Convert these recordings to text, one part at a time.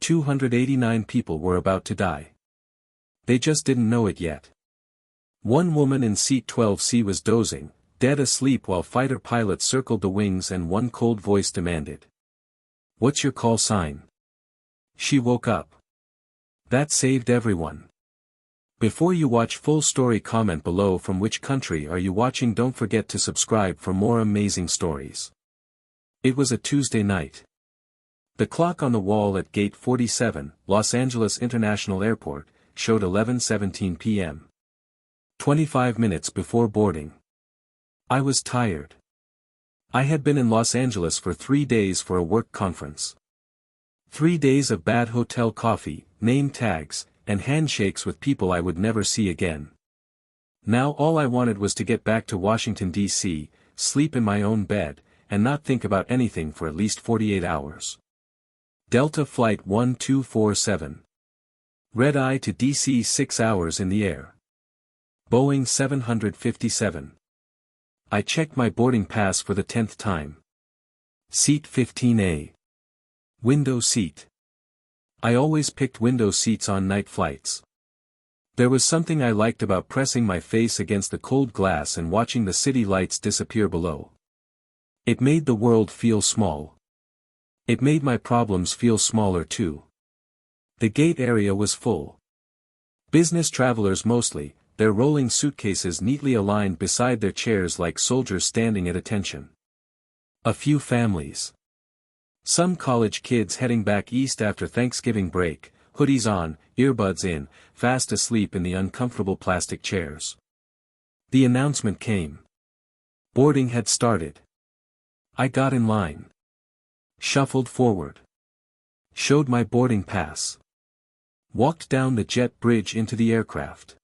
289 people were about to die. They just didn't know it yet. One woman in seat 12C was dozing, dead asleep while fighter pilots circled the wings and one cold voice demanded, "What's your call sign?" She woke up. That saved everyone. Before you watch full story, comment below from which country are you watching. Don't forget to subscribe for more amazing stories. It was a Tuesday night. The clock on the wall at Gate 47, Los Angeles International Airport, showed 11:17 p.m. 25 minutes before boarding. I was tired. I had been in Los Angeles for 3 days for a work conference. 3 days of bad hotel coffee, name tags, and handshakes with people I would never see again. Now all I wanted was to get back to Washington, D.C., sleep in my own bed, and not think about anything for at least 48 hours. Delta Flight 1247. Red Eye to D.C. 6 hours in the air. Boeing 757. I checked my boarding pass for the 10th time. Seat 15A. Window seat. I always picked window seats on night flights. There was something I liked about pressing my face against the cold glass and watching the city lights disappear below. It made the world feel small. It made my problems feel smaller too. The gate area was full. Business travelers mostly, their rolling suitcases neatly aligned beside their chairs like soldiers standing at attention. A few families. Some college kids heading back east after Thanksgiving break, hoodies on, earbuds in, fast asleep in the uncomfortable plastic chairs. The announcement came. Boarding had started. I got in line. Shuffled forward. Showed my boarding pass. Walked down the jet bridge into the aircraft.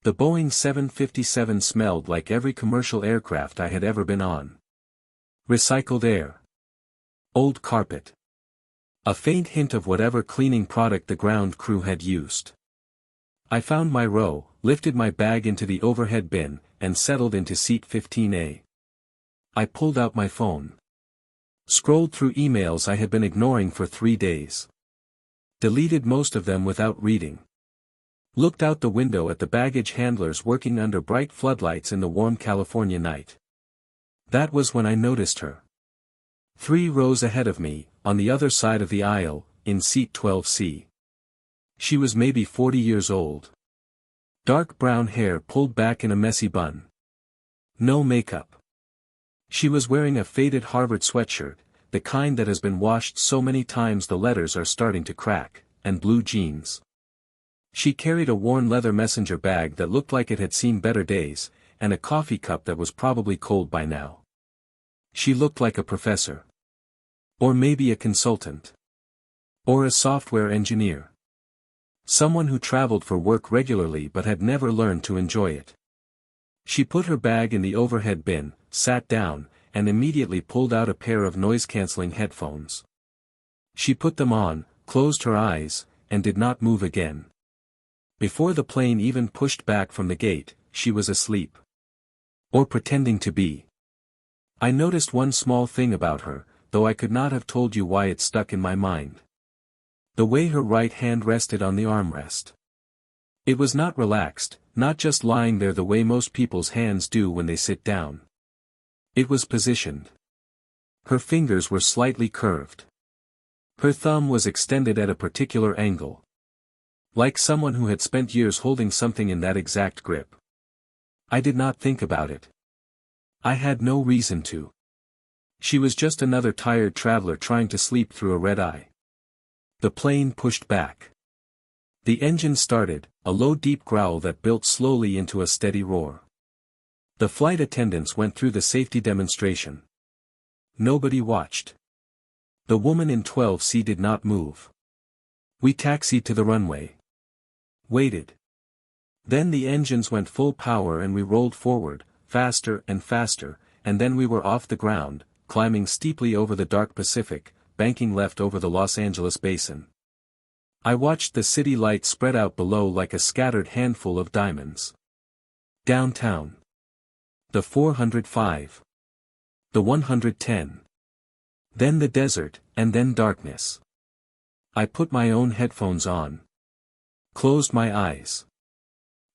The Boeing 757 smelled like every commercial aircraft I had ever been on. Recycled air. Old carpet. A faint hint of whatever cleaning product the ground crew had used. I found my row, lifted my bag into the overhead bin, and settled into seat 15A. I pulled out my phone. Scrolled through emails I had been ignoring for 3 days. Deleted most of them without reading. Looked out the window at the baggage handlers working under bright floodlights in the warm California night. That was when I noticed her. 3 rows ahead of me, on the other side of the aisle, in seat 12C. She was maybe 40 years old. Dark brown hair pulled back in a messy bun. No makeup. She was wearing a faded Harvard sweatshirt, the kind that has been washed so many times the letters are starting to crack, and blue jeans. She carried a worn leather messenger bag that looked like it had seen better days, and a coffee cup that was probably cold by now. She looked like a professor. Or maybe a consultant. Or a software engineer. Someone who traveled for work regularly but had never learned to enjoy it. She put her bag in the overhead bin, sat down, and immediately pulled out a pair of noise-canceling headphones. She put them on, closed her eyes, and did not move again. Before the plane even pushed back from the gate, she was asleep. Or pretending to be. I noticed one small thing about her, though I could not have told you why it stuck in my mind. The way her right hand rested on the armrest. It was not relaxed, not just lying there the way most people's hands do when they sit down. It was positioned. Her fingers were slightly curved. Her thumb was extended at a particular angle. Like someone who had spent years holding something in that exact grip. I did not think about it. I had no reason to. She was just another tired traveler trying to sleep through a red eye. The plane pushed back. The engine started, a low deep growl that built slowly into a steady roar. The flight attendants went through the safety demonstration. Nobody watched. The woman in 12C did not move. We taxied to the runway. Waited. Then the engines went full power and we rolled forward, faster and faster, and then we were off the ground, climbing steeply over the dark Pacific, banking left over the Los Angeles basin. I watched the city lights spread out below like a scattered handful of diamonds. Downtown. The 405. The 110. Then the desert, and then darkness. I put my own headphones on. Closed my eyes.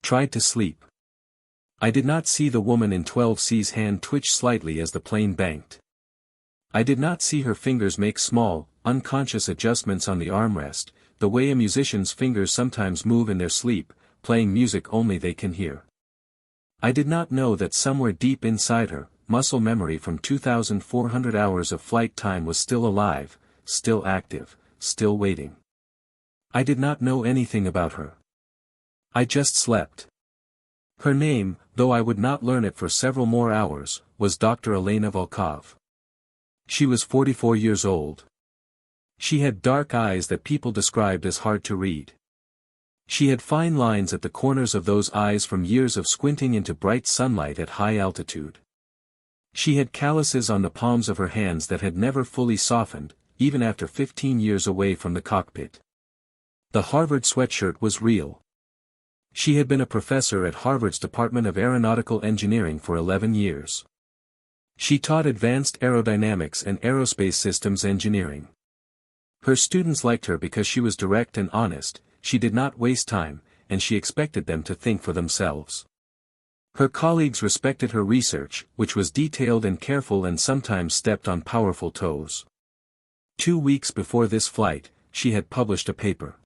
Tried to sleep. I did not see the woman in 12C's hand twitch slightly as the plane banked. I did not see her fingers make small, unconscious adjustments on the armrest, the way a musician's fingers sometimes move in their sleep, playing music only they can hear. I did not know that somewhere deep inside her, muscle memory from 2,400 hours of flight time was still alive, still active, still waiting. I did not know anything about her. I just slept. Her name, though I would not learn it for several more hours, was Dr. Elena Volkov. She was 44 years old. She had dark eyes that people described as hard to read. She had fine lines at the corners of those eyes from years of squinting into bright sunlight at high altitude. She had calluses on the palms of her hands that had never fully softened, even after 15 years away from the cockpit. The Harvard sweatshirt was real. She had been a professor at Harvard's Department of Aeronautical Engineering for 11 years. She taught advanced aerodynamics and aerospace systems engineering. Her students liked her because she was direct and honest, she did not waste time, and she expected them to think for themselves. Her colleagues respected her research, which was detailed and careful and sometimes stepped on powerful toes. 2 weeks before this flight, she had published a paper.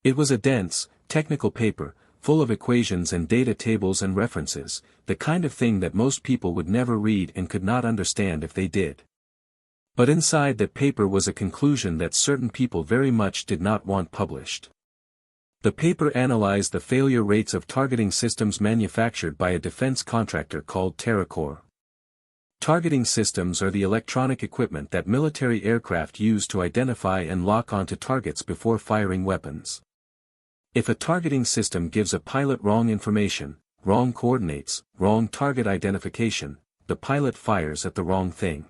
It was a dense, technical paper, full of equations and data tables and references, the kind of thing that most people would never read and could not understand if they did. But inside that paper was a conclusion that certain people very much did not want published. The paper analyzed the failure rates of targeting systems manufactured by a defense contractor called TerraCore. Targeting systems are the electronic equipment that military aircraft use to identify and lock onto targets before firing weapons. If a targeting system gives a pilot wrong information, wrong coordinates, wrong target identification, the pilot fires at the wrong thing.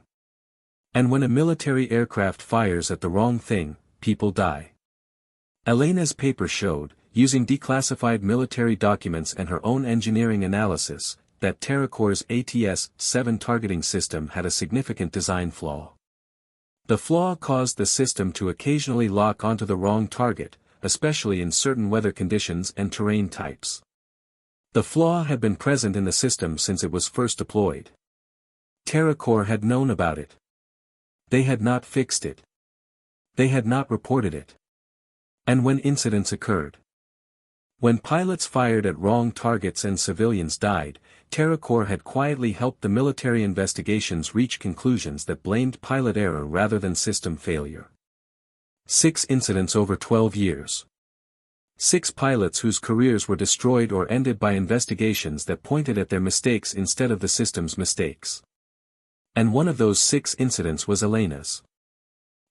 And when a military aircraft fires at the wrong thing, people die. Elena's paper showed, using declassified military documents and her own engineering analysis, that TerraCore's ATS-7 targeting system had a significant design flaw. The flaw caused the system to occasionally lock onto the wrong target, especially in certain weather conditions and terrain types. The flaw had been present in the system since it was first deployed. TerraCore had known about it. They had not fixed it. They had not reported it. And when incidents occurred, when pilots fired at wrong targets and civilians died, TerraCore had quietly helped the military investigations reach conclusions that blamed pilot error rather than system failure. 6 incidents over 12 years. 6 pilots whose careers were destroyed or ended by investigations that pointed at their mistakes instead of the system's mistakes. And one of those 6 incidents was Elena's.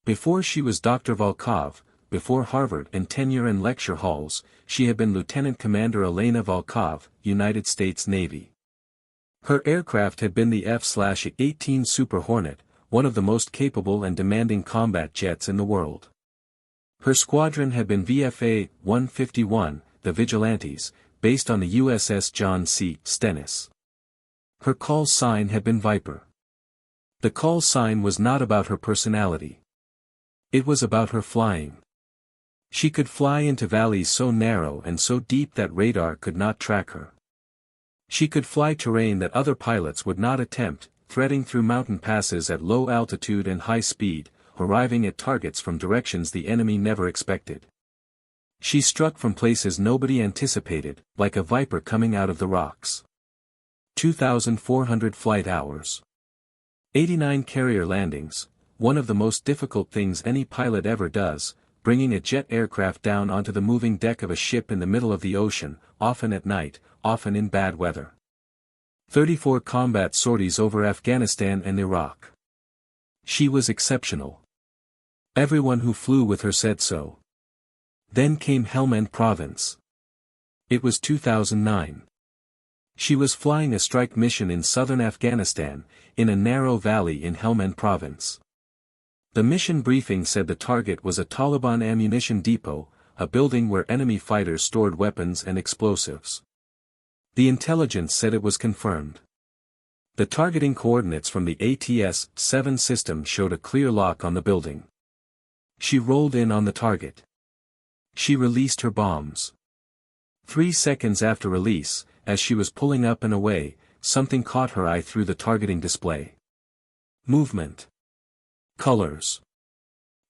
Before she was Dr. Volkov, before Harvard and tenure and lecture halls, she had been Lieutenant Commander Elena Volkov, United States Navy. Her aircraft had been the F/A-18 Super Hornet, one of the most capable and demanding combat jets in the world. Her squadron had been VFA-151, the Vigilantes, based on the USS John C. Stennis. Her call sign had been Viper. The call sign was not about her personality. It was about her flying. She could fly into valleys so narrow and so deep that radar could not track her. She could fly terrain that other pilots would not attempt, threading through mountain passes at low altitude and high speed, arriving at targets from directions the enemy never expected. She struck from places nobody anticipated, like a viper coming out of the rocks. 2,400 flight hours. 89 carrier landings, one of the most difficult things any pilot ever does, bringing a jet aircraft down onto the moving deck of a ship in the middle of the ocean, often at night, often in bad weather. 34 combat sorties over Afghanistan and Iraq. She was exceptional. Everyone who flew with her said so. Then came Helmand Province. It was 2009. She was flying a strike mission in southern Afghanistan, in a narrow valley in Helmand Province. The mission briefing said the target was a Taliban ammunition depot, a building where enemy fighters stored weapons and explosives. The intelligence said it was confirmed. The targeting coordinates from the ATS-7 system showed a clear lock on the building. She rolled in on the target. She released her bombs. 3 seconds after release, as she was pulling up and away, something caught her eye through the targeting display. Movement. Colors.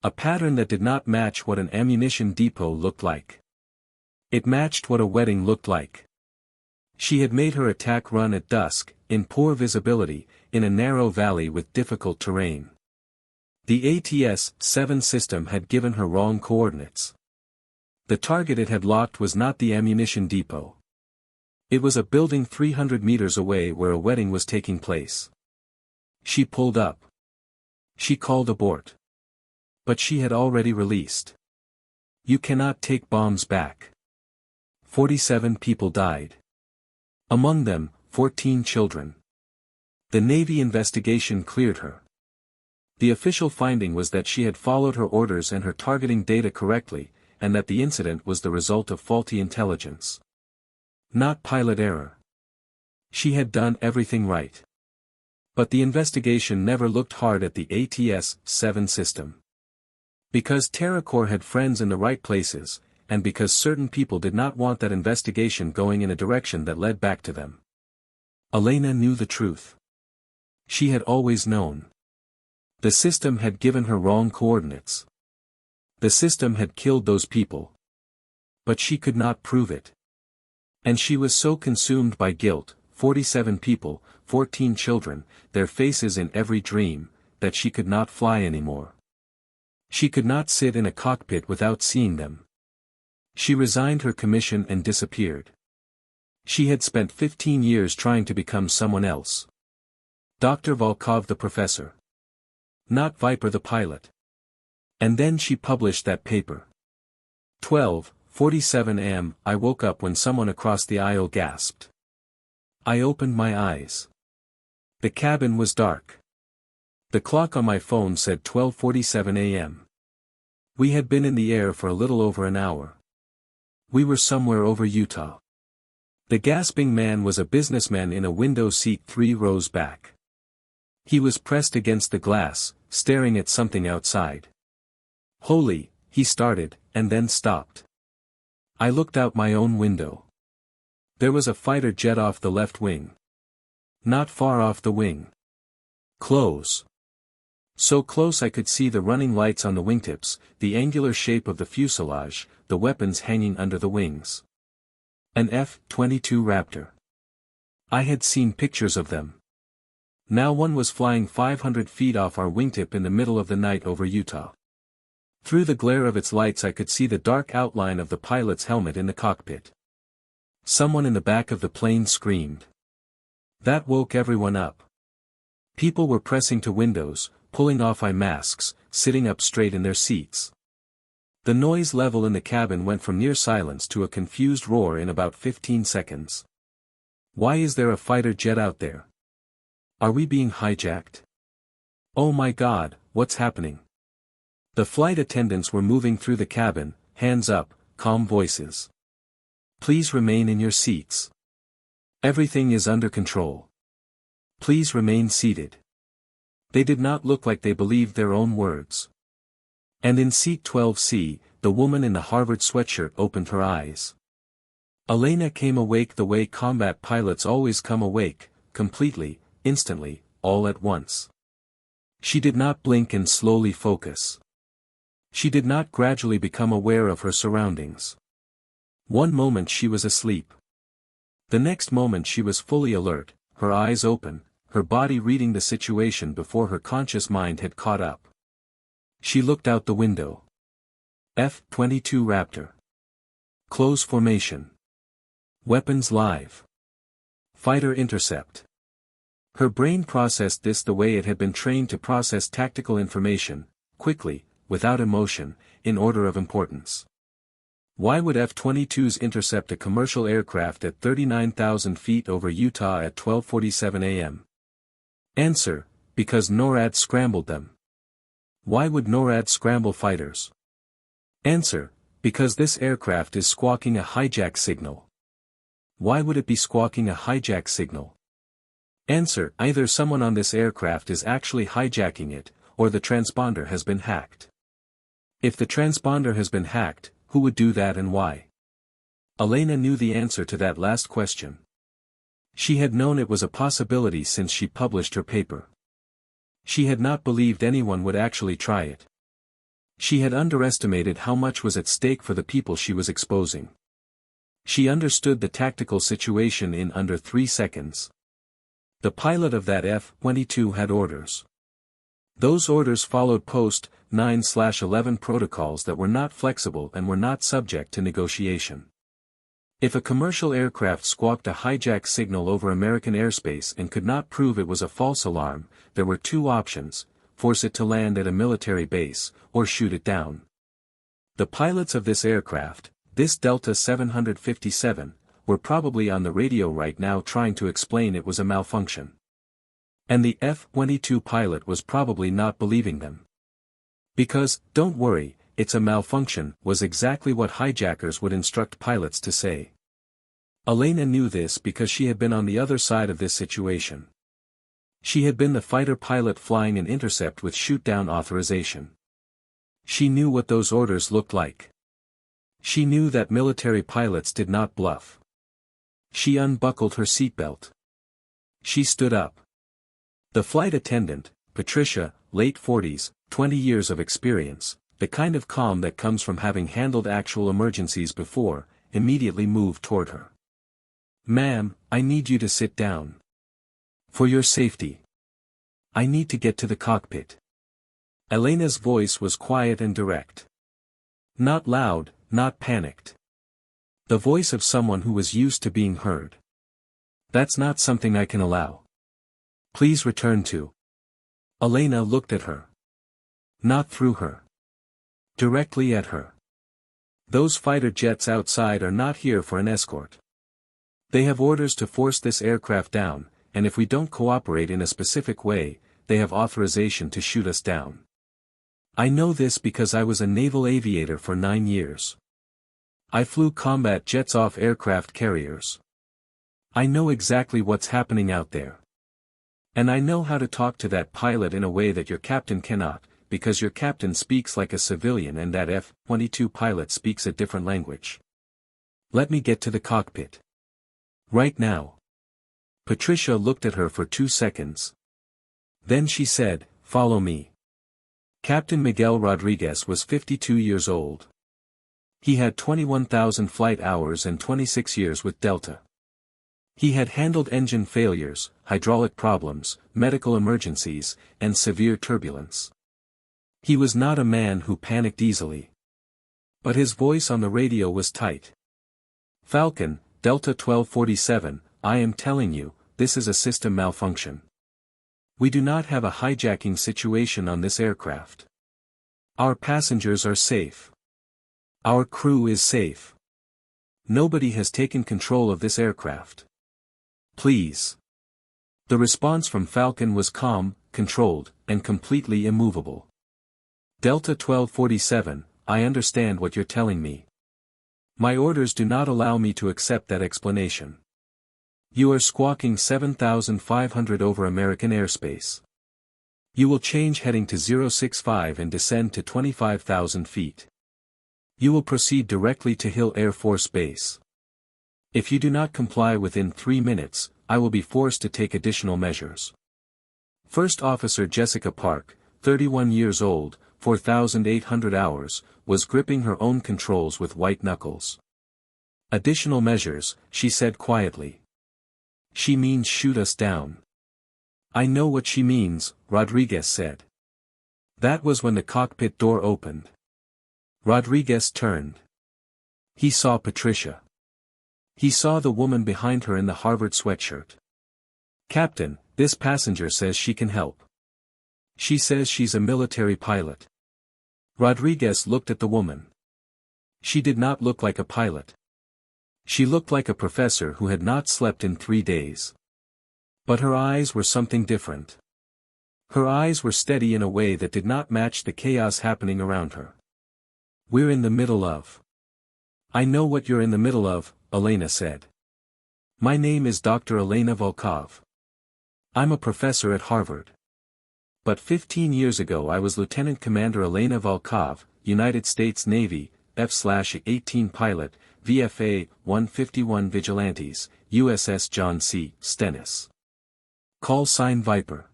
A pattern that did not match what an ammunition depot looked like. It matched what a wedding looked like. She had made her attack run at dusk, in poor visibility, in a narrow valley with difficult terrain. The ATS-7 system had given her wrong coordinates. The target it had locked was not the ammunition depot. It was a building 300 meters away where a wedding was taking place. She pulled up. She called abort. But she had already released. You cannot take bombs back. 47 people died. Among them, 14 children. The Navy investigation cleared her. The official finding was that she had followed her orders and her targeting data correctly, and that the incident was the result of faulty intelligence. Not pilot error. She had done everything right. But the investigation never looked hard at the ATS-7 system. Because TerraCorps had friends in the right places, and because certain people did not want that investigation going in a direction that led back to them. Elena knew the truth. She had always known. The system had given her wrong coordinates. The system had killed those people. But she could not prove it. And she was so consumed by guilt, 47 people, 14 children, their faces in every dream, that she could not fly anymore. She could not sit in a cockpit without seeing them. She resigned her commission and disappeared. She had spent 15 years trying to become someone else. Dr. Volkov the professor. Not Viper the pilot. And then she published that paper. 12:47 a.m. I woke up when someone across the aisle gasped. I opened my eyes. The cabin was dark. The clock on my phone said 12:47 a.m. We had been in the air for a little over an hour. We were somewhere over Utah. The gasping man was a businessman in a window seat 3 rows back. He was pressed against the glass, staring at something outside. Holy, he started, and then stopped. I looked out my own window. There was a fighter jet off the left wing. Not far off the wing. Close. So close I could see the running lights on the wingtips, the angular shape of the fuselage, the weapons hanging under the wings. An F-22 Raptor. I had seen pictures of them. Now one was flying 500 feet off our wingtip in the middle of the night over Utah. Through the glare of its lights I could see the dark outline of the pilot's helmet in the cockpit. Someone in the back of the plane screamed. That woke everyone up. People were pressing to windows, pulling off eye masks, sitting up straight in their seats. The noise level in the cabin went from near silence to a confused roar in about 15 seconds. Why is there a fighter jet out there? Are we being hijacked? Oh my God, what's happening? The flight attendants were moving through the cabin, hands up, calm voices. Please remain in your seats. Everything is under control. Please remain seated. They did not look like they believed their own words. And in seat 12C, the woman in the Harvard sweatshirt opened her eyes. Elena came awake the way combat pilots always come awake, completely, instantly, all at once. She did not blink and slowly focus. She did not gradually become aware of her surroundings. One moment she was asleep. The next moment she was fully alert, her eyes open, her body reading the situation before her conscious mind had caught up. She looked out the window. F-22 Raptor. Close formation. Weapons live. Fighter intercept. Her brain processed this the way it had been trained to process tactical information, quickly, without emotion, in order of importance. Why would F-22s intercept a commercial aircraft at 39,000 feet over Utah at 12:47 a.m.? Answer, because NORAD scrambled them. Why would NORAD scramble fighters? Answer, because this aircraft is squawking a hijack signal. Why would it be squawking a hijack signal? Answer, either someone on this aircraft is actually hijacking it, or the transponder has been hacked. If the transponder has been hacked, who would do that and why? Elena knew the answer to that last question. She had known it was a possibility since she published her paper. She had not believed anyone would actually try it. She had underestimated how much was at stake for the people she was exposing. She understood the tactical situation in under 3 seconds. The pilot of that F-22 had orders. Those orders followed Post 9/11 protocols that were not flexible and were not subject to negotiation. If a commercial aircraft squawked a hijack signal over American airspace and could not prove it was a false alarm, there were 2 options: force it to land at a military base, or shoot it down. The pilots of this aircraft, this Delta 757, were probably on the radio right now trying to explain it was a malfunction. And the F-22 pilot was probably not believing them. Because, "Don't worry, it's a malfunction," was exactly what hijackers would instruct pilots to say. Elena knew this because she had been on the other side of this situation. She had been the fighter pilot flying an intercept with shoot-down authorization. She knew what those orders looked like. She knew that military pilots did not bluff. She unbuckled her seatbelt. She stood up. The flight attendant, Patricia, late 40s, 20 years of experience, the kind of calm that comes from having handled actual emergencies before, immediately moved toward her. "Ma'am, I need you to sit down. For your safety. I need to get to the cockpit." Elena's voice was quiet and direct. Not loud, not panicked. The voice of someone who was used to being heard. "That's not something I can allow. Please return to." Elena looked at her. Not through her. Directly at her. "Those fighter jets outside are not here for an escort. They have orders to force this aircraft down, and if we don't cooperate in a specific way, they have authorization to shoot us down. I know this because I was a naval aviator for 9 years. I flew combat jets off aircraft carriers. I know exactly what's happening out there. And I know how to talk to that pilot in a way that your captain cannot, because your captain speaks like a civilian and that F-22 pilot speaks a different language. Let me get to the cockpit. Right now." Patricia looked at her for 2 seconds. Then she said, "Follow me." Captain Miguel Rodriguez was 52 years old. He had 21,000 flight hours and 26 years with Delta. He had handled engine failures, hydraulic problems, medical emergencies, and severe turbulence. He was not a man who panicked easily. But his voice on the radio was tight. "Falcon, Delta 1247, I am telling you, this is a system malfunction. We do not have a hijacking situation on this aircraft. Our passengers are safe. Our crew is safe. Nobody has taken control of this aircraft. Please." The response from Falcon was calm, controlled, and completely immovable. "Delta 1247, I understand what you're telling me. My orders do not allow me to accept that explanation. You are squawking 7,500 over American airspace. You will change heading to 065 and descend to 25,000 feet. You will proceed directly to Hill Air Force Base. If you do not comply within 3 minutes, I will be forced to take additional measures." First Officer Jessica Park, 31 years old, 4,800 hours, was gripping her own controls with white knuckles. "Additional measures," she said quietly. "She means shoot us down." "I know what she means," Rodriguez said. That was when the cockpit door opened. Rodriguez turned. He saw Patricia. He saw the woman behind her in the Harvard sweatshirt. "Captain, this passenger says she can help. She says she's a military pilot." Rodriguez looked at the woman. She did not look like a pilot. She looked like a professor who had not slept in 3 days. But her eyes were something different. Her eyes were steady in a way that did not match the chaos happening around her. "We're in the middle of." "I know what you're in the middle of," Elena said. "My name is Dr. Elena Volkov. I'm a professor at Harvard. But 15 years ago I was Lieutenant Commander Elena Volkov, United States Navy, F/18 pilot, VFA, 151 Vigilantes, USS John C. Stennis. Call sign Viper.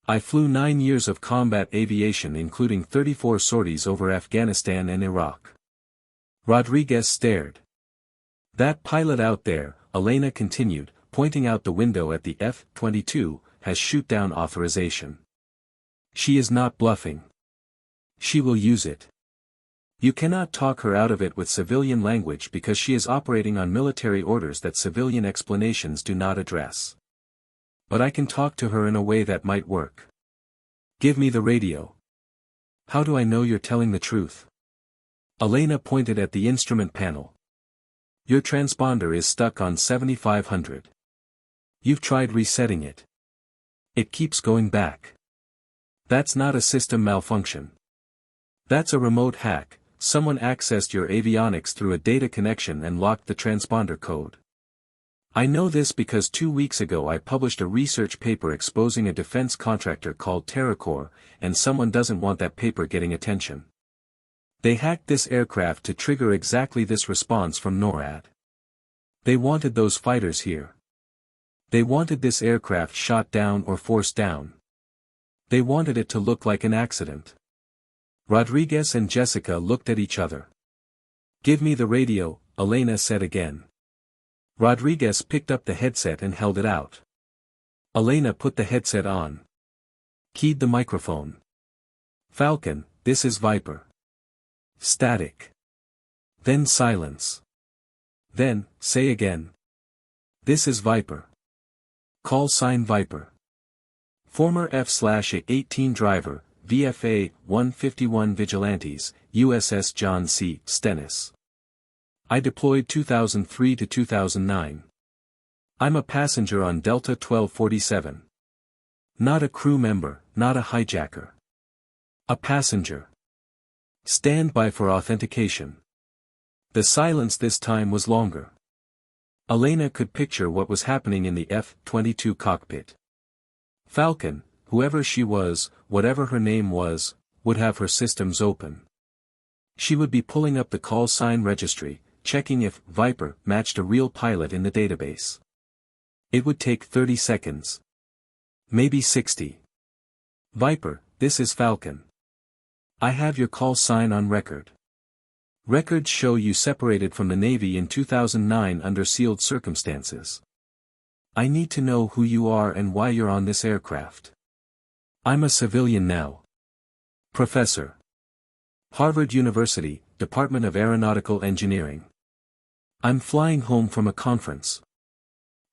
I flew 9 years of combat aviation including 34 sorties over Afghanistan and Iraq. Rodriguez stared. That pilot out there, Elena continued, pointing out the window at the F-22, has shoot-down authorization. She is not bluffing. She will use it. You cannot talk her out of it with civilian language because she is operating on military orders that civilian explanations do not address. But I can talk to her in a way that might work. Give me the radio. How do I know you're telling the truth? Elena pointed at the instrument panel. Your transponder is stuck on 7500. You've tried resetting it. It keeps going back. That's not a system malfunction. That's a remote hack. Someone accessed your avionics through a data connection and locked the transponder code. I know this because 2 weeks ago I published a research paper exposing a defense contractor called TerraCore, and someone doesn't want that paper getting attention. They hacked this aircraft to trigger exactly this response from NORAD. They wanted those fighters here. They wanted this aircraft shot down or forced down. They wanted it to look like an accident. Rodriguez and Jessica looked at each other. Give me the radio, Elena said again. Rodriguez picked up the headset and held it out. Elena put the headset on. Keyed the microphone. Falcon, this is Viper. Static. Then silence. Then, say again. This is Viper. Call sign Viper. Former F/18 driver, VFA, 151 Vigilantes, USS John C. Stennis. I deployed 2003 to 2009. I'm a passenger on Delta 1247. Not a crew member, not a hijacker. A passenger. Stand by for authentication. The silence this time was longer. Elena could picture what was happening in the F-22 cockpit. Falcon, whoever she was, whatever her name was, would have her systems open. She would be pulling up the call sign registry, checking if Viper matched a real pilot in the database. It would take 30 seconds. Maybe 60. Viper, this is Falcon. I have your call sign on record. Records show you separated from the Navy in 2009 under sealed circumstances. I need to know who you are and why you're on this aircraft. I'm a civilian now. Professor. Harvard University, Department of Aeronautical Engineering. I'm flying home from a conference.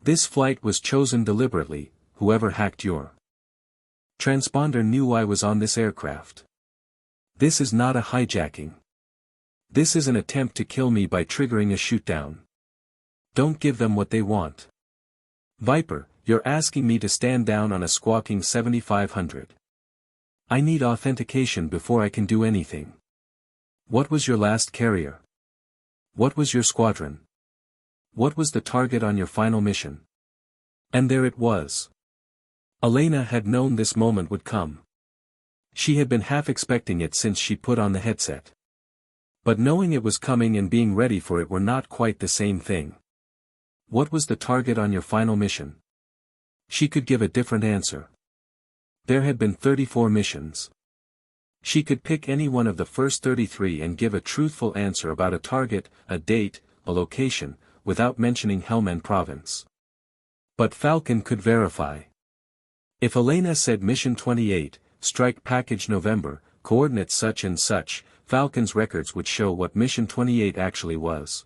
This flight was chosen deliberately. Whoever hacked your transponder knew I was on this aircraft. This is not a hijacking. This is an attempt to kill me by triggering a shootdown. Don't give them what they want. Viper, you're asking me to stand down on a squawking 7500. I need authentication before I can do anything. What was your last carrier? What was your squadron? What was the target on your final mission? And there it was. Elena had known this moment would come. She had been half expecting it since she put on the headset. But knowing it was coming and being ready for it were not quite the same thing. What was the target on your final mission? She could give a different answer. There had been 34 missions. She could pick any one of the first 33 and give a truthful answer about a target, a date, a location, without mentioning Helmand Province. But Falcon could verify. If Elena said Mission 28, Strike Package November, coordinates such and such, Falcon's records would show what Mission 28 actually was.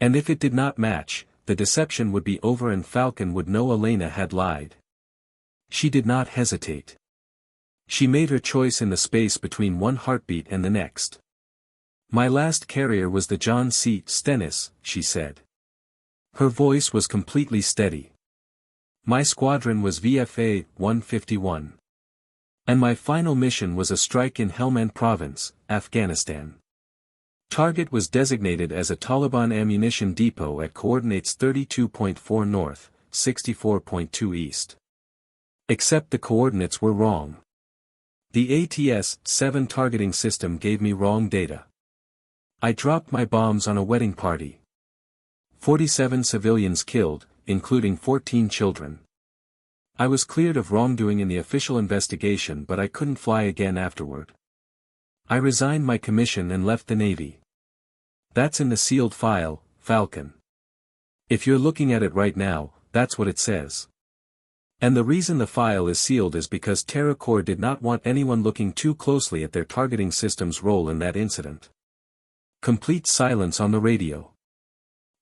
And if it did not match, the deception would be over and Falcon would know Elena had lied. She did not hesitate. She made her choice in the space between one heartbeat and the next. My last carrier was the John C. Stennis, she said. Her voice was completely steady. My squadron was VFA 151. And my final mission was a strike in Helmand Province, Afghanistan. Target was designated as a Taliban ammunition depot at coordinates 32.4 north, 64.2 east. Except the coordinates were wrong. The ATS-7 targeting system gave me wrong data. I dropped my bombs on a wedding party. 47 civilians killed, including 14 children. I was cleared of wrongdoing in the official investigation, but I couldn't fly again afterward. I resigned my commission and left the Navy. That's in the sealed file, Falcon. If you're looking at it right now, that's what it says. And the reason the file is sealed is because TerraCorps did not want anyone looking too closely at their targeting system's role in that incident. Complete silence on the radio.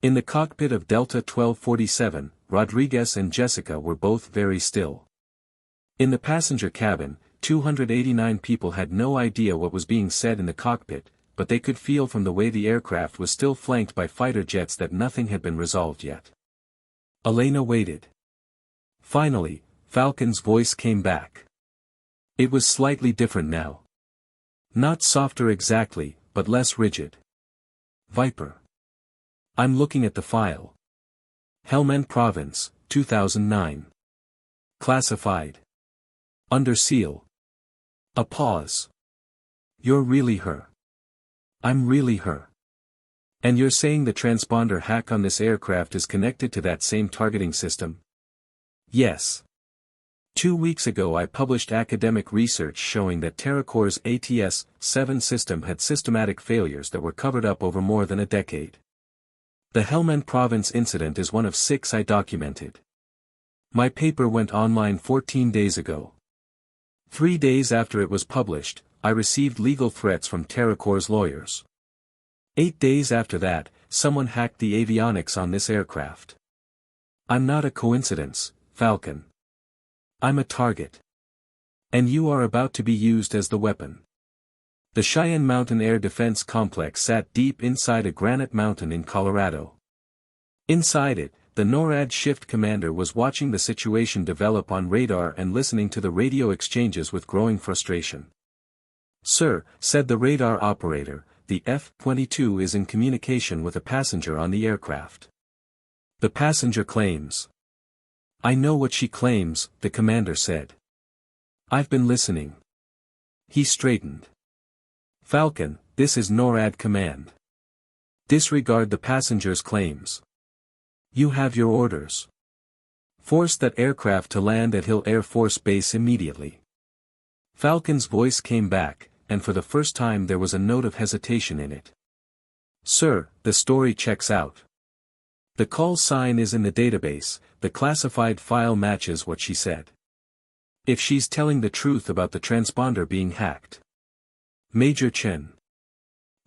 In the cockpit of Delta 1247, Rodriguez and Jessica were both very still. In the passenger cabin, 289 people had no idea what was being said in the cockpit, but they could feel from the way the aircraft was still flanked by fighter jets that nothing had been resolved yet. Elena waited. Finally, Falcon's voice came back. It was slightly different now. Not softer exactly, but less rigid. Viper. I'm looking at the file. Helmand Province, 2009. Classified. Under seal. A pause. You're really her. I'm really her. And you're saying the transponder hack on this aircraft is connected to that same targeting system? Yes. 2 weeks ago I published academic research showing that TerraCorps' ATS-7 system had systematic failures that were covered up over more than a decade. The Helmand Province incident is one of 6 I documented. My paper went online 14 days ago. 3 days after it was published, I received legal threats from TerraCorps' lawyers. 8 days after that, someone hacked the avionics on this aircraft. I'm not a coincidence, Falcon. I'm a target. And you are about to be used as the weapon. The Cheyenne Mountain Air Defense Complex sat deep inside a granite mountain in Colorado. Inside it, the NORAD shift commander was watching the situation develop on radar and listening to the radio exchanges with growing frustration. Sir, said the radar operator, the F-22 is in communication with a passenger on the aircraft. The passenger claims. I know what she claims, the commander said. I've been listening. He straightened. Falcon, this is NORAD command. Disregard the passenger's claims. You have your orders. Force that aircraft to land at Hill Air Force Base immediately. Falcon's voice came back, and for the first time there was a note of hesitation in it. Sir, the story checks out. The call sign is in the database, the classified file matches what she said. If she's telling the truth about the transponder being hacked. Major Chen.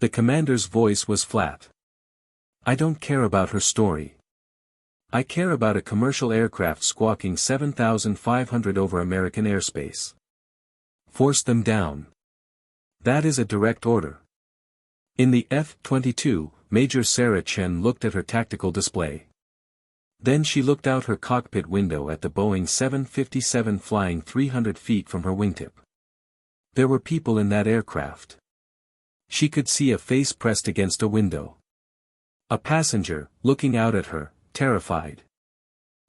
The commander's voice was flat. I don't care about her story. I care about a commercial aircraft squawking 7,500 over American airspace. Force them down. That is a direct order. In the F-22, Major Sarah Chen looked at her tactical display. Then she looked out her cockpit window at the Boeing 757 flying 300 feet from her wingtip. There were people in that aircraft. She could see a face pressed against a window. A passenger, looking out at her, terrified.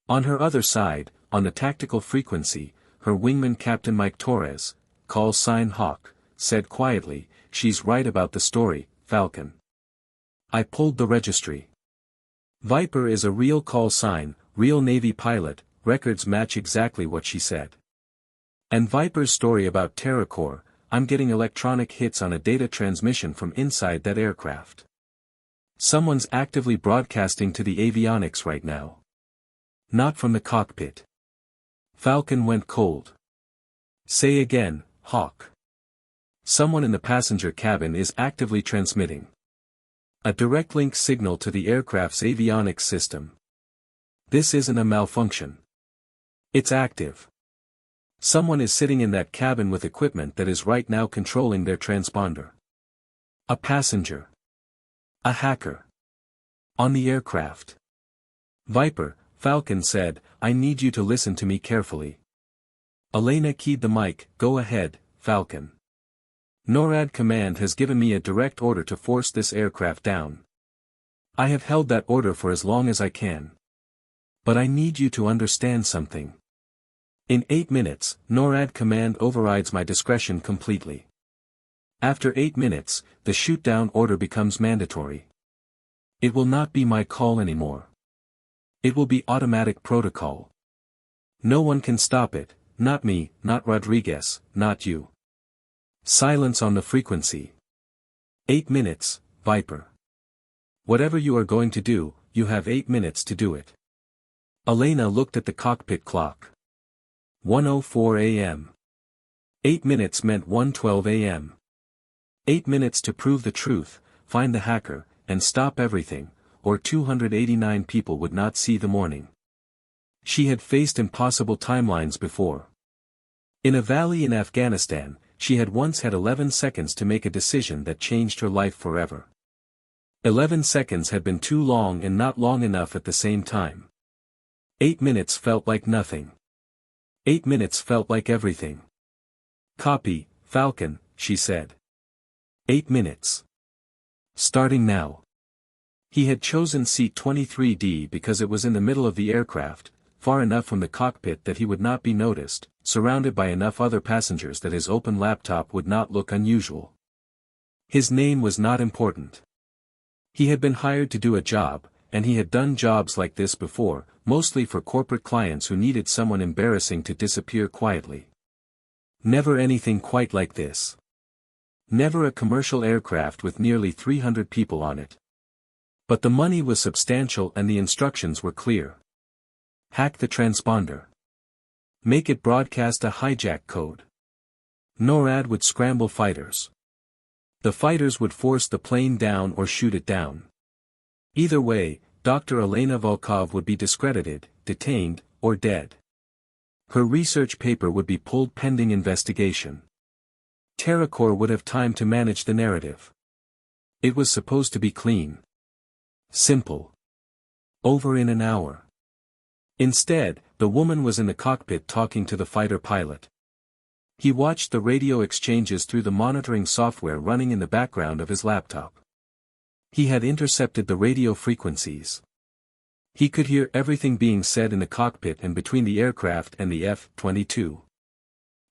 On her other side, on the tactical frequency, her wingman Captain Mike Torres, call sign Hawk, said quietly, she's right about the story, Falcon. I pulled the registry. Viper is a real call sign, real Navy pilot, records match exactly what she said. And Viper's story about TerraCorps, I'm getting electronic hits on a data transmission from inside that aircraft. Someone's actively broadcasting to the avionics right now. Not from the cockpit. Falcon went cold. Say again, Hawk. Someone in the passenger cabin is actively transmitting a direct link signal to the aircraft's avionics system. This isn't a malfunction. It's active. Someone is sitting in that cabin with equipment that is right now controlling their transponder. A passenger. A hacker. On the aircraft. Viper, Falcon said, I need you to listen to me carefully. Elena keyed the mic, go ahead, Falcon. NORAD command has given me a direct order to force this aircraft down. I have held that order for as long as I can. But I need you to understand something. In 8 minutes, NORAD command overrides my discretion completely. After 8 minutes, the shoot-down order becomes mandatory. It will not be my call anymore. It will be automatic protocol. No one can stop it, not me, not Rodriguez, not you. Silence on the frequency. 8 minutes, Viper. Whatever you are going to do, you have 8 minutes to do it. Elena looked at the cockpit clock. 1:04 a.m. 8 minutes meant 1:12 a.m. 8 minutes to prove the truth, find the hacker, and stop everything, or 289 people would not see the morning. She had faced impossible timelines before. In a valley in Afghanistan, she had once had 11 seconds to make a decision that changed her life forever. 11 seconds had been too long and not long enough at the same time. 8 minutes felt like nothing. 8 minutes felt like everything. Copy, Falcon, she said. 8 minutes. Starting now. He had chosen seat 23D because it was in the middle of the aircraft, far enough from the cockpit that he would not be noticed, surrounded by enough other passengers that his open laptop would not look unusual. His name was not important. He had been hired to do a job, and he had done jobs like this before, mostly for corporate clients who needed someone embarrassing to disappear quietly. Never anything quite like this. Never a commercial aircraft with nearly 300 people on it. But the money was substantial and the instructions were clear. Hack the transponder. Make it broadcast a hijack code. NORAD would scramble fighters. The fighters would force the plane down or shoot it down. Either way, Dr. Elena Volkov would be discredited, detained, or dead. Her research paper would be pulled pending investigation. TerraCore would have time to manage the narrative. It was supposed to be clean. Simple. Over in an hour. Instead, the woman was in the cockpit talking to the fighter pilot. He watched the radio exchanges through the monitoring software running in the background of his laptop. He had intercepted the radio frequencies. He could hear everything being said in the cockpit and between the aircraft and the F-22.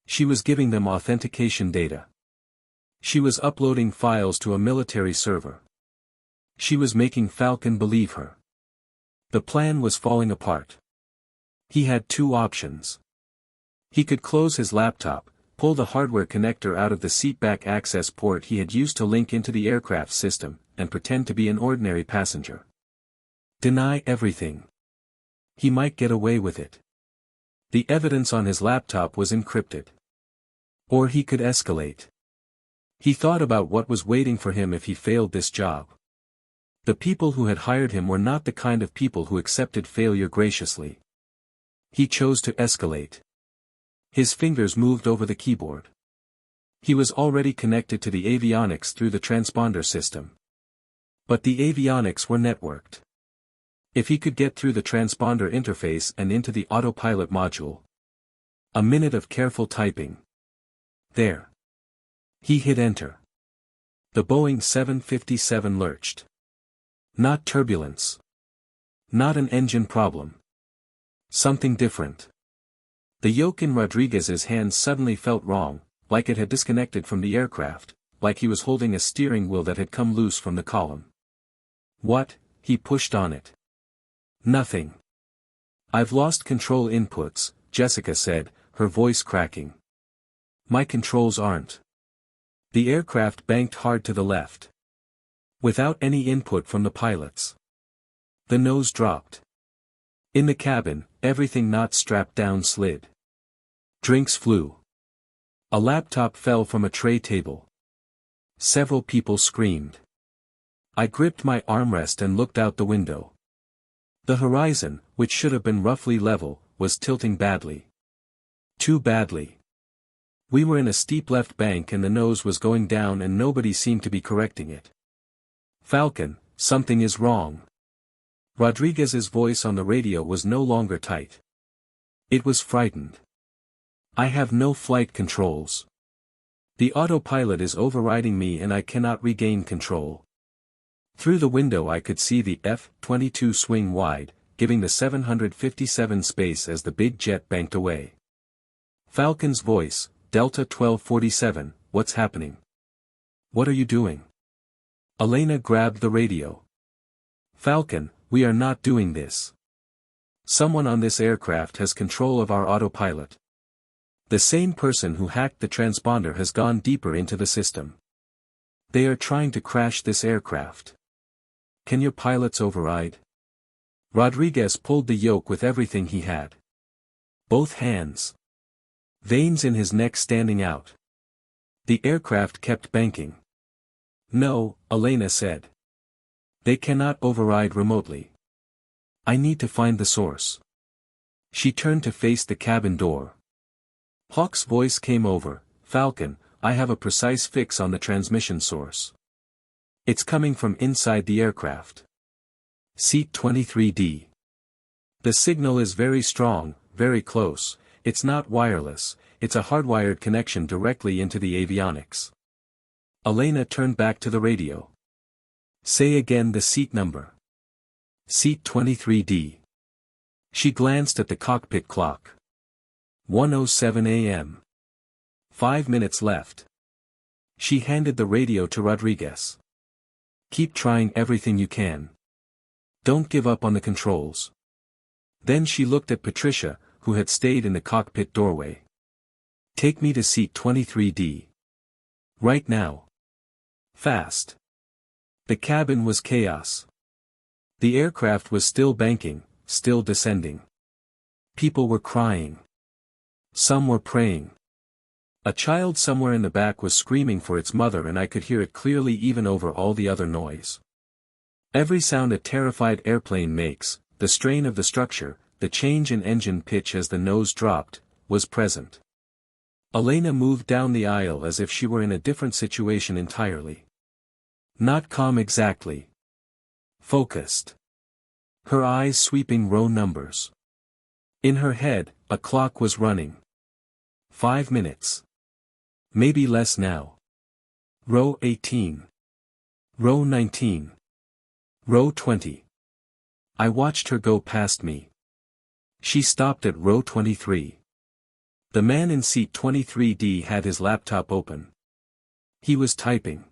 She was giving them authentication data. She was uploading files to a military server. She was making Falcon believe her. The plan was falling apart. He had two options. He could close his laptop, pull the hardware connector out of the seatback access port he had used to link into the aircraft system, and pretend to be an ordinary passenger. Deny everything. He might get away with it. The evidence on his laptop was encrypted. Or he could escalate. He thought about what was waiting for him if he failed this job. The people who had hired him were not the kind of people who accepted failure graciously. He chose to escalate. His fingers moved over the keyboard. He was already connected to the avionics through the transponder system. But the avionics were networked. If he could get through the transponder interface and into the autopilot module. A minute of careful typing. There. He hit enter. The Boeing 757 lurched. Not turbulence. Not an engine problem. Something different. The yoke in Rodriguez's hands suddenly felt wrong, like it had disconnected from the aircraft, like he was holding a steering wheel that had come loose from the column. What? He pushed on it. Nothing. I've lost control inputs, Jessica said, her voice cracking. My controls aren't. The aircraft banked hard to the left. Without any input from the pilots. The nose dropped. In the cabin, everything not strapped down slid. Drinks flew. A laptop fell from a tray table. Several people screamed. I gripped my armrest and looked out the window. The horizon, which should have been roughly level, was tilting badly. Too badly. We were in a steep left bank and the nose was going down and nobody seemed to be correcting it. Falcon, something is wrong. Rodriguez's voice on the radio was no longer tight. It was frightened. I have no flight controls. The autopilot is overriding me and I cannot regain control. Through the window I could see the F-22 swing wide, giving the 757 space as the big jet banked away. Falcon's voice, Delta 1247, what's happening? What are you doing? Elena grabbed the radio. Falcon, we are not doing this. Someone on this aircraft has control of our autopilot. The same person who hacked the transponder has gone deeper into the system. They are trying to crash this aircraft. Can your pilots override? Rodriguez pulled the yoke with everything he had. Both hands. Veins in his neck standing out. The aircraft kept banking. No, Elena said. They cannot override remotely. I need to find the source. She turned to face the cabin door. Hawk's voice came over, Falcon, I have a precise fix on the transmission source. It's coming from inside the aircraft. Seat 23D. The signal is very strong, very close, it's not wireless, it's a hardwired connection directly into the avionics. Elena turned back to the radio. Say again the seat number. Seat 23D. She glanced at the cockpit clock. 1:07 a.m. 5 minutes left. She handed the radio to Rodriguez. Keep trying everything you can. Don't give up on the controls. Then she looked at Patricia, who had stayed in the cockpit doorway. Take me to seat 23D. Right now. Fast. The cabin was chaos. The aircraft was still banking, still descending. People were crying. Some were praying. A child somewhere in the back was screaming for its mother, and I could hear it clearly even over all the other noise. Every sound a terrified airplane makes, the strain of the structure, the change in engine pitch as the nose dropped, was present. Elena moved down the aisle as if she were in a different situation entirely. Not calm exactly. Focused. Her eyes sweeping row numbers. In her head, a clock was running. 5 minutes. Maybe less now. Row 18. Row 19. Row 20. I watched her go past me. She stopped at row 23. The man in seat 23D had his laptop open. He was typing.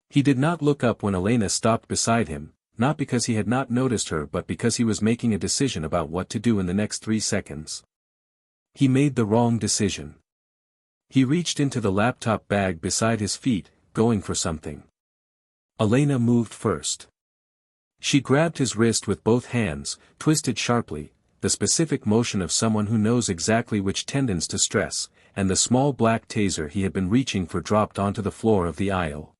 He did not look up when Elena stopped beside him, not because he had not noticed her but because he was making a decision about what to do in the next 3 seconds. He made the wrong decision. He reached into the laptop bag beside his feet, going for something. Elena moved first. She grabbed his wrist with both hands, twisted sharply, the specific motion of someone who knows exactly which tendons to stress, and the small black taser he had been reaching for dropped onto the floor of the aisle.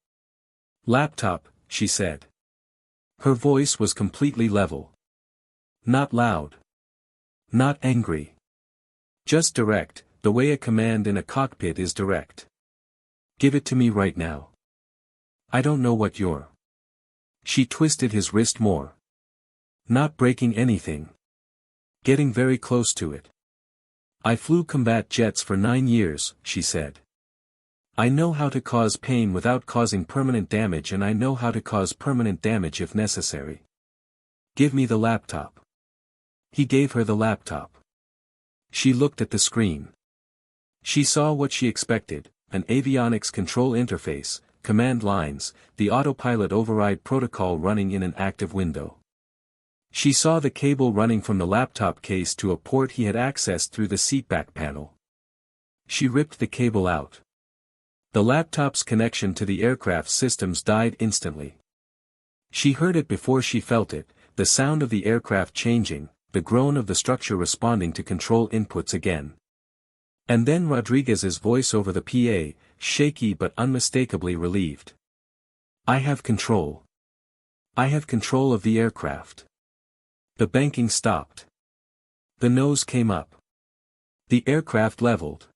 Laptop, she said. Her voice was completely level. Not loud. Not angry. Just direct, the way a command in a cockpit is direct. Give it to me right now. I don't know what you're. She twisted his wrist more. Not breaking anything. Getting very close to it. I flew combat jets for 9 years, she said. I know how to cause pain without causing permanent damage, and I know how to cause permanent damage if necessary. Give me the laptop. He gave her the laptop. She looked at the screen. She saw what she expected, an avionics control interface, command lines, the autopilot override protocol running in an active window. She saw the cable running from the laptop case to a port he had accessed through the seatback panel. She ripped the cable out. The laptop's connection to the aircraft's systems died instantly. She heard it before she felt it, the sound of the aircraft changing, the groan of the structure responding to control inputs again. And then Rodriguez's voice over the PA, shaky but unmistakably relieved. I have control. I have control of the aircraft. The banking stopped. The nose came up. The aircraft leveled.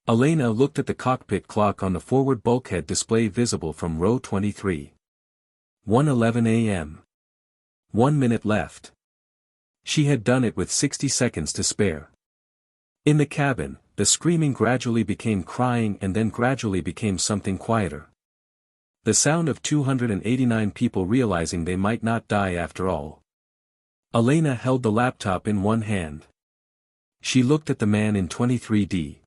Elena looked at the cockpit clock on the forward bulkhead display visible from row 23. 1:11 a.m. 1 minute left. She had done it with 60 seconds to spare. In the cabin, the screaming gradually became crying and then gradually became something quieter. The sound of 289 people realizing they might not die after all. Elena held the laptop in one hand. She looked at the man in 23D.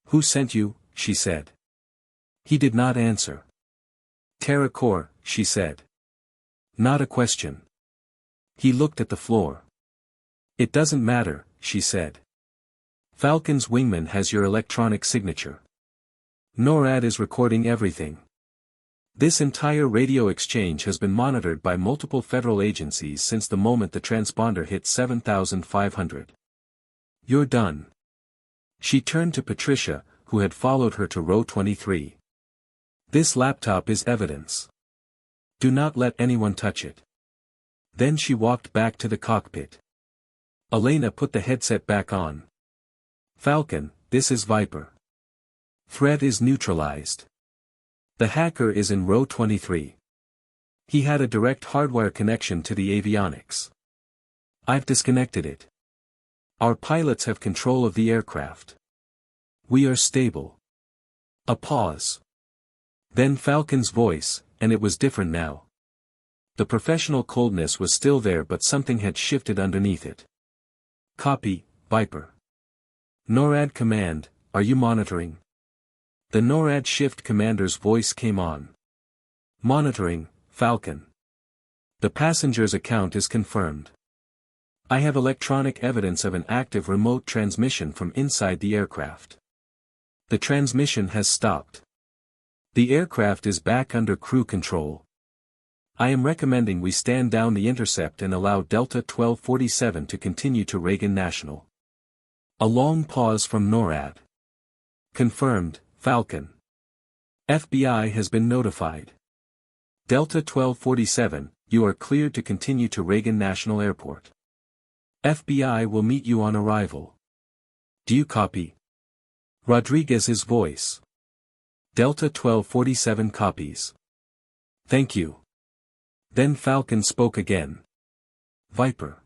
"Who sent you?" she said. He did not answer. "Terracore," she said. Not a question. He looked at the floor. "It doesn't matter," she said. "Falcon's wingman has your electronic signature. NORAD is recording everything. This entire radio exchange has been monitored by multiple federal agencies since the moment the transponder hit 7,500. You're done." She turned to Patricia, who had followed her to row 23. "This laptop is evidence. Do not let anyone touch it." Then she walked back to the cockpit. Elena put the headset back on. "Falcon, this is Viper. Threat is neutralized. The hacker is in row 23. He had a direct hardwire connection to the avionics. I've disconnected it. Our pilots have control of the aircraft. We are stable." A pause. Then Falcon's voice, and it was different now. The professional coldness was still there, but something had shifted underneath it. "Copy, Viper. NORAD command, are you monitoring?" The NORAD shift commander's voice came on. "Monitoring, Falcon. The passenger's account is confirmed. I have electronic evidence of an active remote transmission from inside the aircraft. The transmission has stopped. The aircraft is back under crew control. I am recommending we stand down the intercept and allow Delta 1247 to continue to Reagan National." A long pause from NORAD. "Confirmed, Falcon. FBI has been notified. Delta 1247, you are cleared to continue to Reagan National Airport. FBI will meet you on arrival. Do you copy?" Rodriguez's voice. "Delta 1247 copies. Thank you." Then Falcon spoke again. "Viper.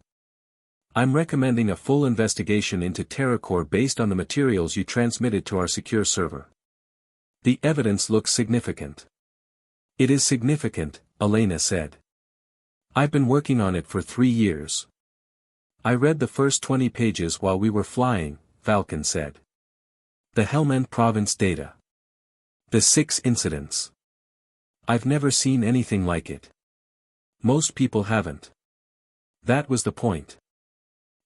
I'm recommending a full investigation into Terracore based on the materials you transmitted to our secure server. The evidence looks significant." "It is significant," Elena said. "I've been working on it for 3 years. I read the first 20 pages while we were flying," Falcon said. "The Helmand province data. The 6 incidents. I've never seen anything like it. Most people haven't. That was the point.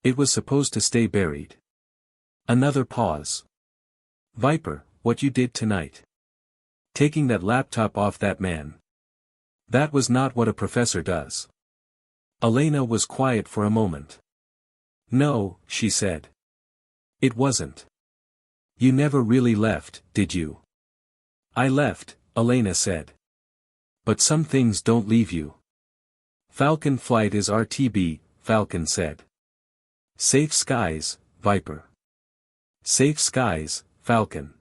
It was supposed to stay buried." Another pause. "Viper, what you did tonight. Taking that laptop off that man. That was not what a professor does." Elena was quiet for a moment. "No," she said. "It wasn't. You never really left, did you?" "I left," Elena said. "But some things don't leave you." "Falcon flight is RTB," Falcon said. "Safe skies, Viper. Safe skies, Falcon."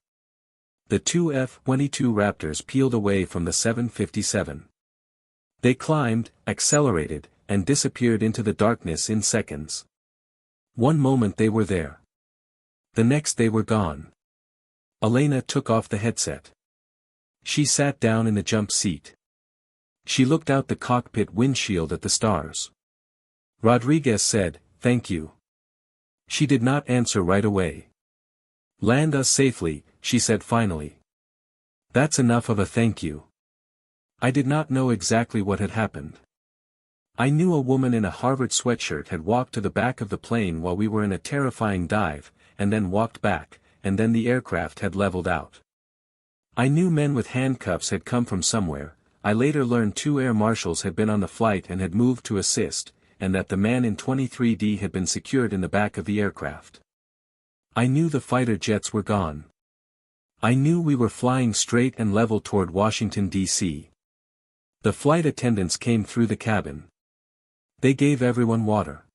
The 2 F-22 Raptors peeled away from the 757. They climbed, accelerated, and disappeared into the darkness in seconds. One moment they were there. The next they were gone. Elena took off the headset. She sat down in the jump seat. She looked out the cockpit windshield at the stars. Rodriguez said, "Thank you." She did not answer right away. "Land us safely," she said finally. "That's enough of a thank you." I did not know exactly what had happened. I knew a woman in a Harvard sweatshirt had walked to the back of the plane while we were in a terrifying dive, and then walked back, and then the aircraft had leveled out. I knew men with handcuffs had come from somewhere. I later learned 2 air marshals had been on the flight and had moved to assist, and that the man in 23D had been secured in the back of the aircraft. I knew the fighter jets were gone. I knew we were flying straight and level toward Washington, D.C. The flight attendants came through the cabin. They gave everyone water.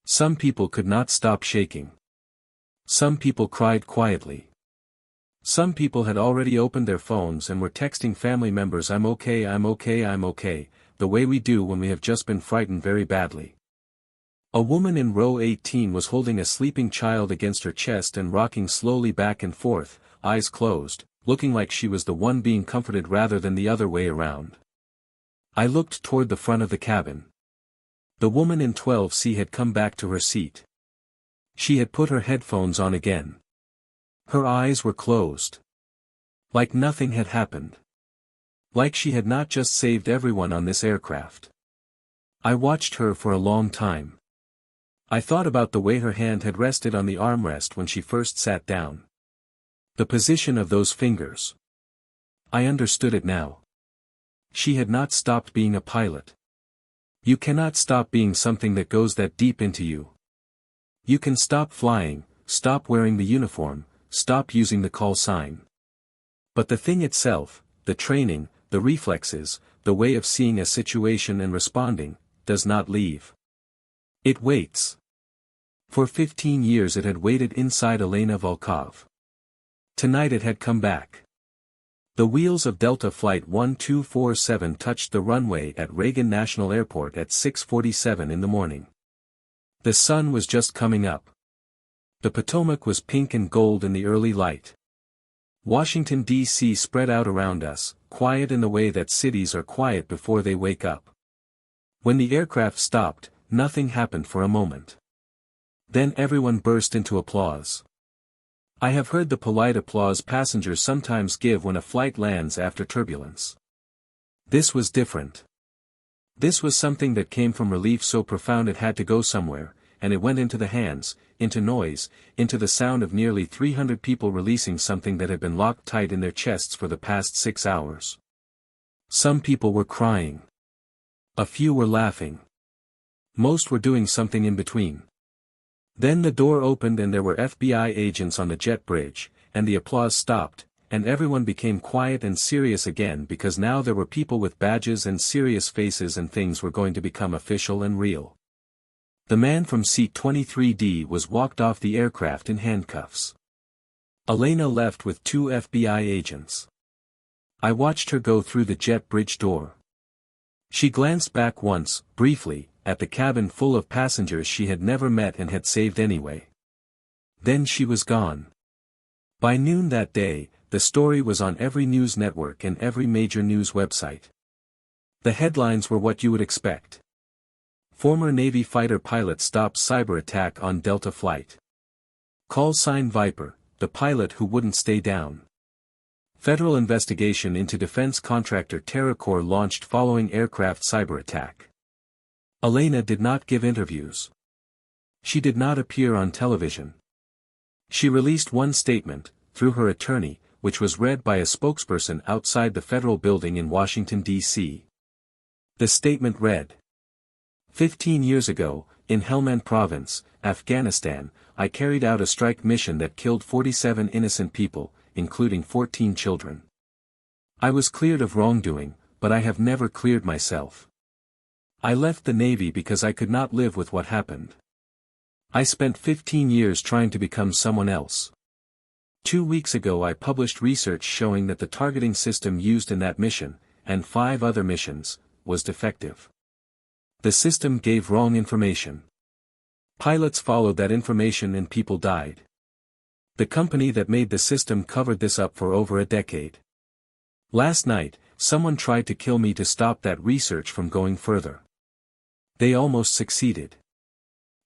Some people could not stop shaking. Some people cried quietly. Some people had already opened their phones and were texting family members, "I'm okay, I'm okay, I'm okay," the way we do when we have just been frightened very badly. A woman in row 18 was holding a sleeping child against her chest and rocking slowly back and forth, eyes closed, looking like she was the one being comforted rather than the other way around. I looked toward the front of the cabin. The woman in 12C had come back to her seat. She had put her headphones on again. Her eyes were closed. Like nothing had happened. Like she had not just saved everyone on this aircraft. I watched her for a long time. I thought about the way her hand had rested on the armrest when she first sat down. The position of those fingers. I understood it now. She had not stopped being a pilot. You cannot stop being something that goes that deep into you. You can stop flying, stop wearing the uniform, stop using the call sign. But the thing itself, the training, the reflexes, the way of seeing a situation and responding, does not leave. It waits. For 15 years it had waited inside Elena Volkov. Tonight it had come back. The wheels of Delta Flight 1247 touched the runway at Reagan National Airport at 6:47 in the morning. The sun was just coming up. The Potomac was pink and gold in the early light. Washington, D.C. spread out around us, quiet in the way that cities are quiet before they wake up. When the aircraft stopped, nothing happened for a moment. Then everyone burst into applause. I have heard the polite applause passengers sometimes give when a flight lands after turbulence. This was different. This was something that came from relief so profound it had to go somewhere, and it went into the hands, into noise, into the sound of nearly 300 people releasing something that had been locked tight in their chests for the past 6 hours. Some people were crying. A few were laughing. Most were doing something in between. Then the door opened and there were FBI agents on the jet bridge, and the applause stopped, and everyone became quiet and serious again because now there were people with badges and serious faces and things were going to become official and real. The man from seat 23D was walked off the aircraft in handcuffs. Elena left with 2 FBI agents. I watched her go through the jet bridge door. She glanced back once, briefly, at the cabin full of passengers she had never met and had saved anyway. Then she was gone. By noon that day, the story was on every news network and every major news website. The headlines were what you would expect. Former Navy fighter pilot stops cyber attack on Delta flight. Call sign Viper, the pilot who wouldn't stay down. Federal investigation into defense contractor TerraCore launched following aircraft cyber attack. Elena did not give interviews. She did not appear on television. She released one statement, through her attorney, which was read by a spokesperson outside the federal building in Washington, D.C. The statement read, 15 years ago, in Helmand Province, Afghanistan, I carried out a strike mission that killed 47 innocent people, including 14 children. I was cleared of wrongdoing, but I have never cleared myself. I left the Navy because I could not live with what happened. I spent 15 years trying to become someone else. 2 weeks ago I published research showing that the targeting system used in that mission, and 5 other missions, was defective. The system gave wrong information. Pilots followed that information and people died. The company that made the system covered this up for over a decade. Last night, someone tried to kill me to stop that research from going further. They almost succeeded.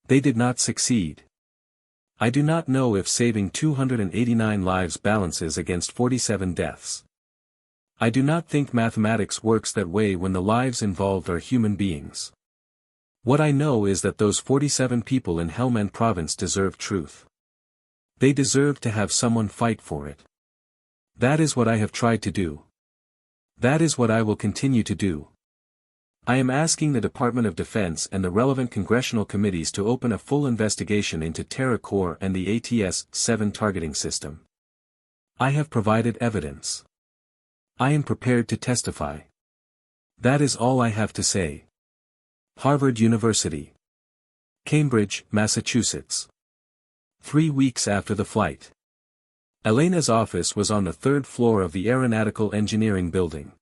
They did not succeed. I do not know if saving 289 lives balances against 47 deaths. I do not think mathematics works that way when the lives involved are human beings. What I know is that those 47 people in Helmand Province deserve truth. They deserve to have someone fight for it. That is what I have tried to do. That is what I will continue to do. I am asking the Department of Defense and the relevant congressional committees to open a full investigation into TerraCore and the ATS-7 targeting system. I have provided evidence. I am prepared to testify. That is all I have to say. Harvard University. Cambridge, Massachusetts. 3 weeks after the flight. Elena's office was on the 3rd floor of the Aeronautical Engineering Building.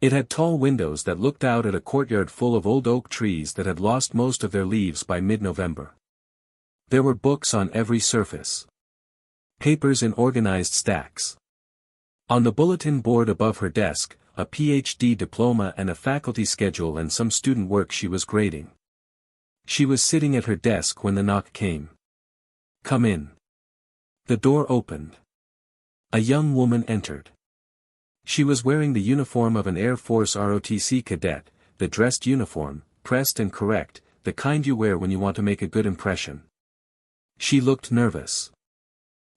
It had tall windows that looked out at a courtyard full of old oak trees that had lost most of their leaves by mid-November. There were books on every surface. Papers in organized stacks. On the bulletin board above her desk, a PhD diploma and a faculty schedule and some student work she was grading. She was sitting at her desk when the knock came. Come in. The door opened. A young woman entered. She was wearing the uniform of an Air Force ROTC cadet, the dressed uniform, pressed and correct, the kind you wear when you want to make a good impression. She looked nervous.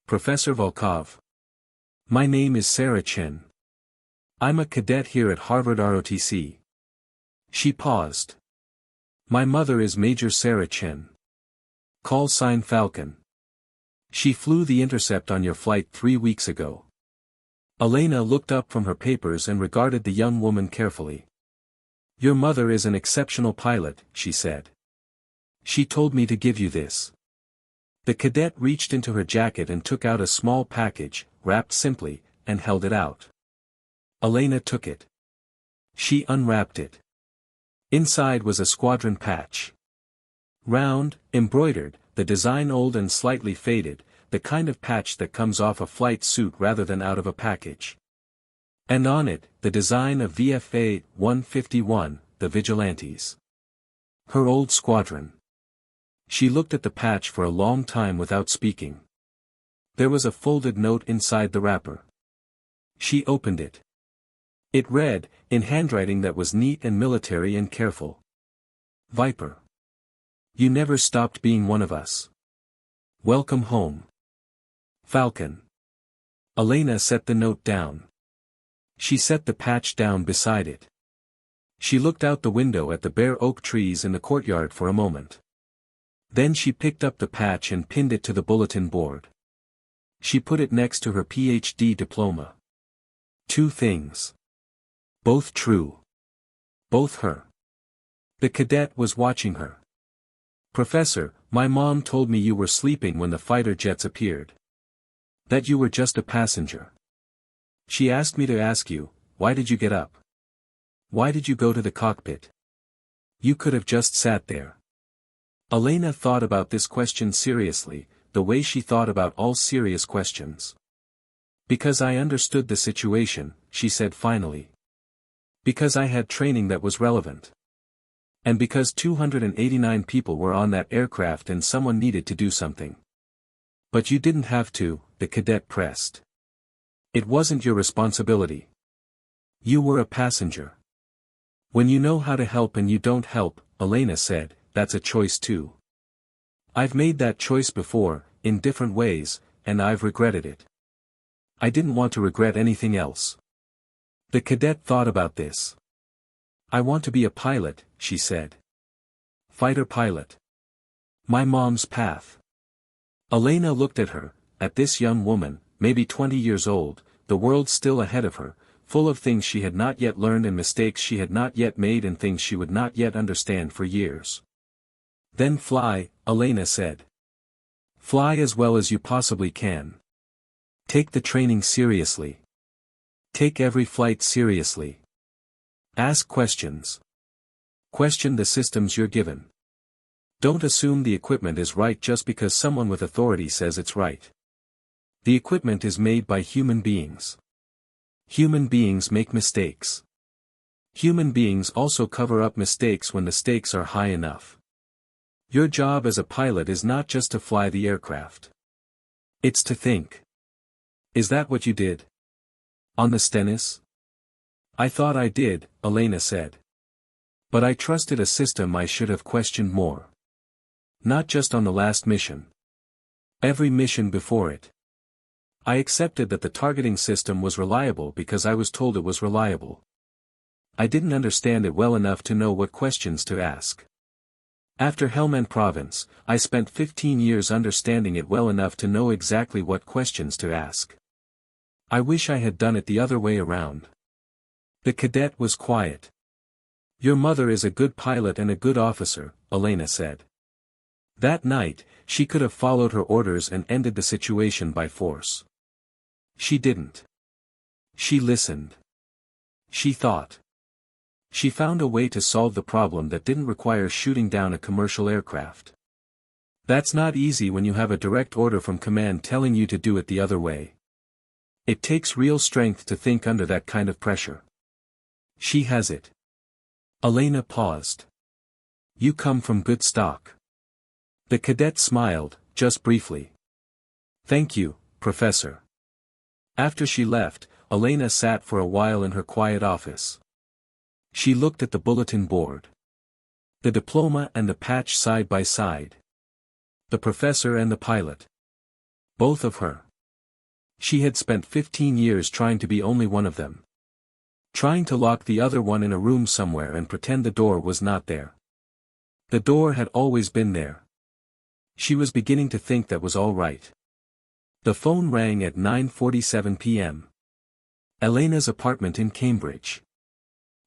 Professor Volkov. My name is Sarah Chen. I'm a cadet here at Harvard ROTC. She paused. My mother is Major Sarah Chen. Call sign Falcon. She flew the Intercept on your flight 3 weeks ago. Elena looked up from her papers and regarded the young woman carefully. Your mother is an exceptional pilot, she said. She told me to give you this. The cadet reached into her jacket and took out a small package, wrapped simply, and held it out. Elena took it. She unwrapped it. Inside was a squadron patch. Round, embroidered, the design old and slightly faded, the kind of patch that comes off a flight suit rather than out of a package. And on it, the design of VFA 151, the Vigilantes. Her old squadron. She looked at the patch for a long time without speaking. There was a folded note inside the wrapper. She opened it. It read, in handwriting that was neat and military and careful. Viper. You never stopped being one of us. Welcome home. Falcon. Elena set the note down. She set the patch down beside it. She looked out the window at the bare oak trees in the courtyard for a moment. Then she picked up the patch and pinned it to the bulletin board. She put it next to her PhD diploma. 2 things. Both true. Both her. The cadet was watching her. Professor, my mom told me you were sleeping when the fighter jets appeared. That you were just a passenger. She asked me to ask you, why did you get up? Why did you go to the cockpit? You could have just sat there. Elena thought about this question seriously, the way she thought about all serious questions. Because I understood the situation, she said finally. Because I had training that was relevant. And because 289 people were on that aircraft and someone needed to do something. But you didn't have to, the cadet pressed. It wasn't your responsibility. You were a passenger. When you know how to help and you don't help, Elena said, that's a choice too. I've made that choice before, in different ways, and I've regretted it. I didn't want to regret anything else. The cadet thought about this. I want to be a pilot, she said. Fighter pilot. My mom's path. Elena looked at her, at this young woman, maybe 20 years old, the world still ahead of her, full of things she had not yet learned and mistakes she had not yet made and things she would not yet understand for years. Then fly, Elena said. Fly as well as you possibly can. Take the training seriously. Take every flight seriously. Ask questions. Question the systems you're given. Don't assume the equipment is right just because someone with authority says it's right. The equipment is made by human beings. Human beings make mistakes. Human beings also cover up mistakes when the stakes are high enough. Your job as a pilot is not just to fly the aircraft. It's to think. Is that what you did? On the Stennis? I thought I did, Elena said. But I trusted a system I should have questioned more. Not just on the last mission. Every mission before it. I accepted that the targeting system was reliable because I was told it was reliable. I didn't understand it well enough to know what questions to ask. After Helmand Province, I spent 15 years understanding it well enough to know exactly what questions to ask. I wish I had done it the other way around. The cadet was quiet. Your mother is a good pilot and a good officer, Elena said. That night, she could have followed her orders and ended the situation by force. She didn't. She listened. She thought. She found a way to solve the problem that didn't require shooting down a commercial aircraft. That's not easy when you have a direct order from command telling you to do it the other way. It takes real strength to think under that kind of pressure. She has it. Elena paused. You come from good stock. The cadet smiled, just briefly. Thank you, Professor. After she left, Elena sat for a while in her quiet office. She looked at the bulletin board. The diploma and the patch side by side. The professor and the pilot. Both of her. She had spent 15 years trying to be only one of them. Trying to lock the other one in a room somewhere and pretend the door was not there. The door had always been there. She was beginning to think that was all right. The phone rang at 9:47 p.m. Elena's apartment in Cambridge.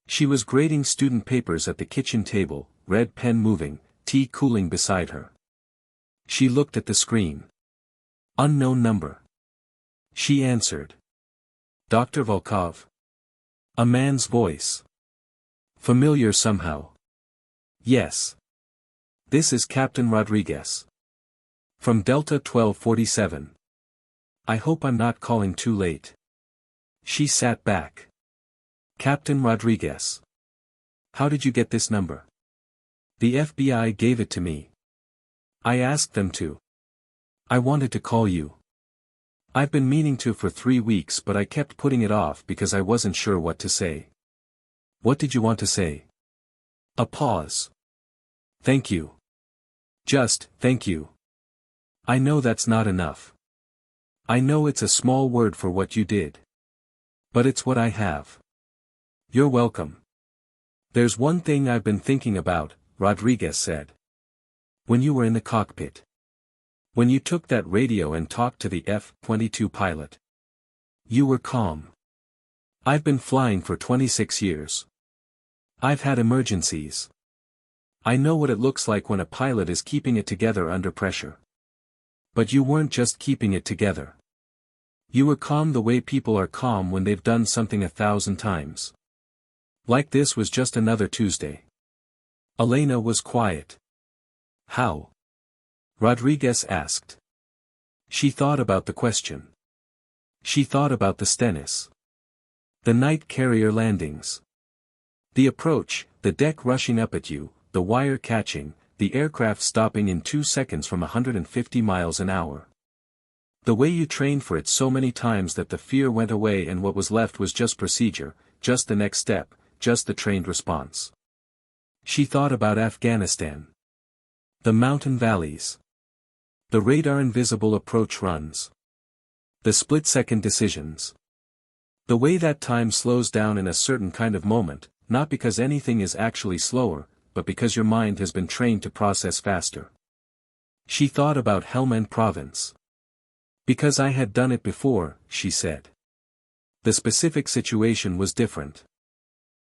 She was grading student papers at the kitchen table, red pen moving, tea cooling beside her. She looked at the screen. Unknown number. She answered. Dr. Volkov. A man's voice. Familiar somehow. Yes. This is Captain Rodriguez. From Delta 1247. I hope I'm not calling too late. She sat back. Captain Rodriguez. How did you get this number? The FBI gave it to me. I asked them to. I wanted to call you. I've been meaning to for 3 weeks, but I kept putting it off because I wasn't sure what to say. What did you want to say? A pause. Thank you. Just, thank you. I know that's not enough. I know it's a small word for what you did. But it's what I have. You're welcome. There's one thing I've been thinking about, Rodriguez said. When you were in the cockpit. When you took that radio and talked to the F-22 pilot. You were calm. I've been flying for 26 years. I've had emergencies. I know what it looks like when a pilot is keeping it together under pressure. But you weren't just keeping it together. You were calm the way people are calm when they've done something 1,000 times. Like this was just another Tuesday. Elena was quiet. How? Rodriguez asked. She thought about the question. She thought about the Stennis. The night carrier landings. The approach, the deck rushing up at you, the wire catching, the aircraft stopping in 2 seconds from 150 miles an hour. The way you trained for it so many times that the fear went away and what was left was just procedure, just the next step, just the trained response. She thought about Afghanistan. The mountain valleys. The radar-invisible approach runs. The split-second decisions. The way that time slows down in a certain kind of moment, not because anything is actually slower, but because your mind has been trained to process faster. She thought about Helmand Province. Because I had done it before, she said. The specific situation was different.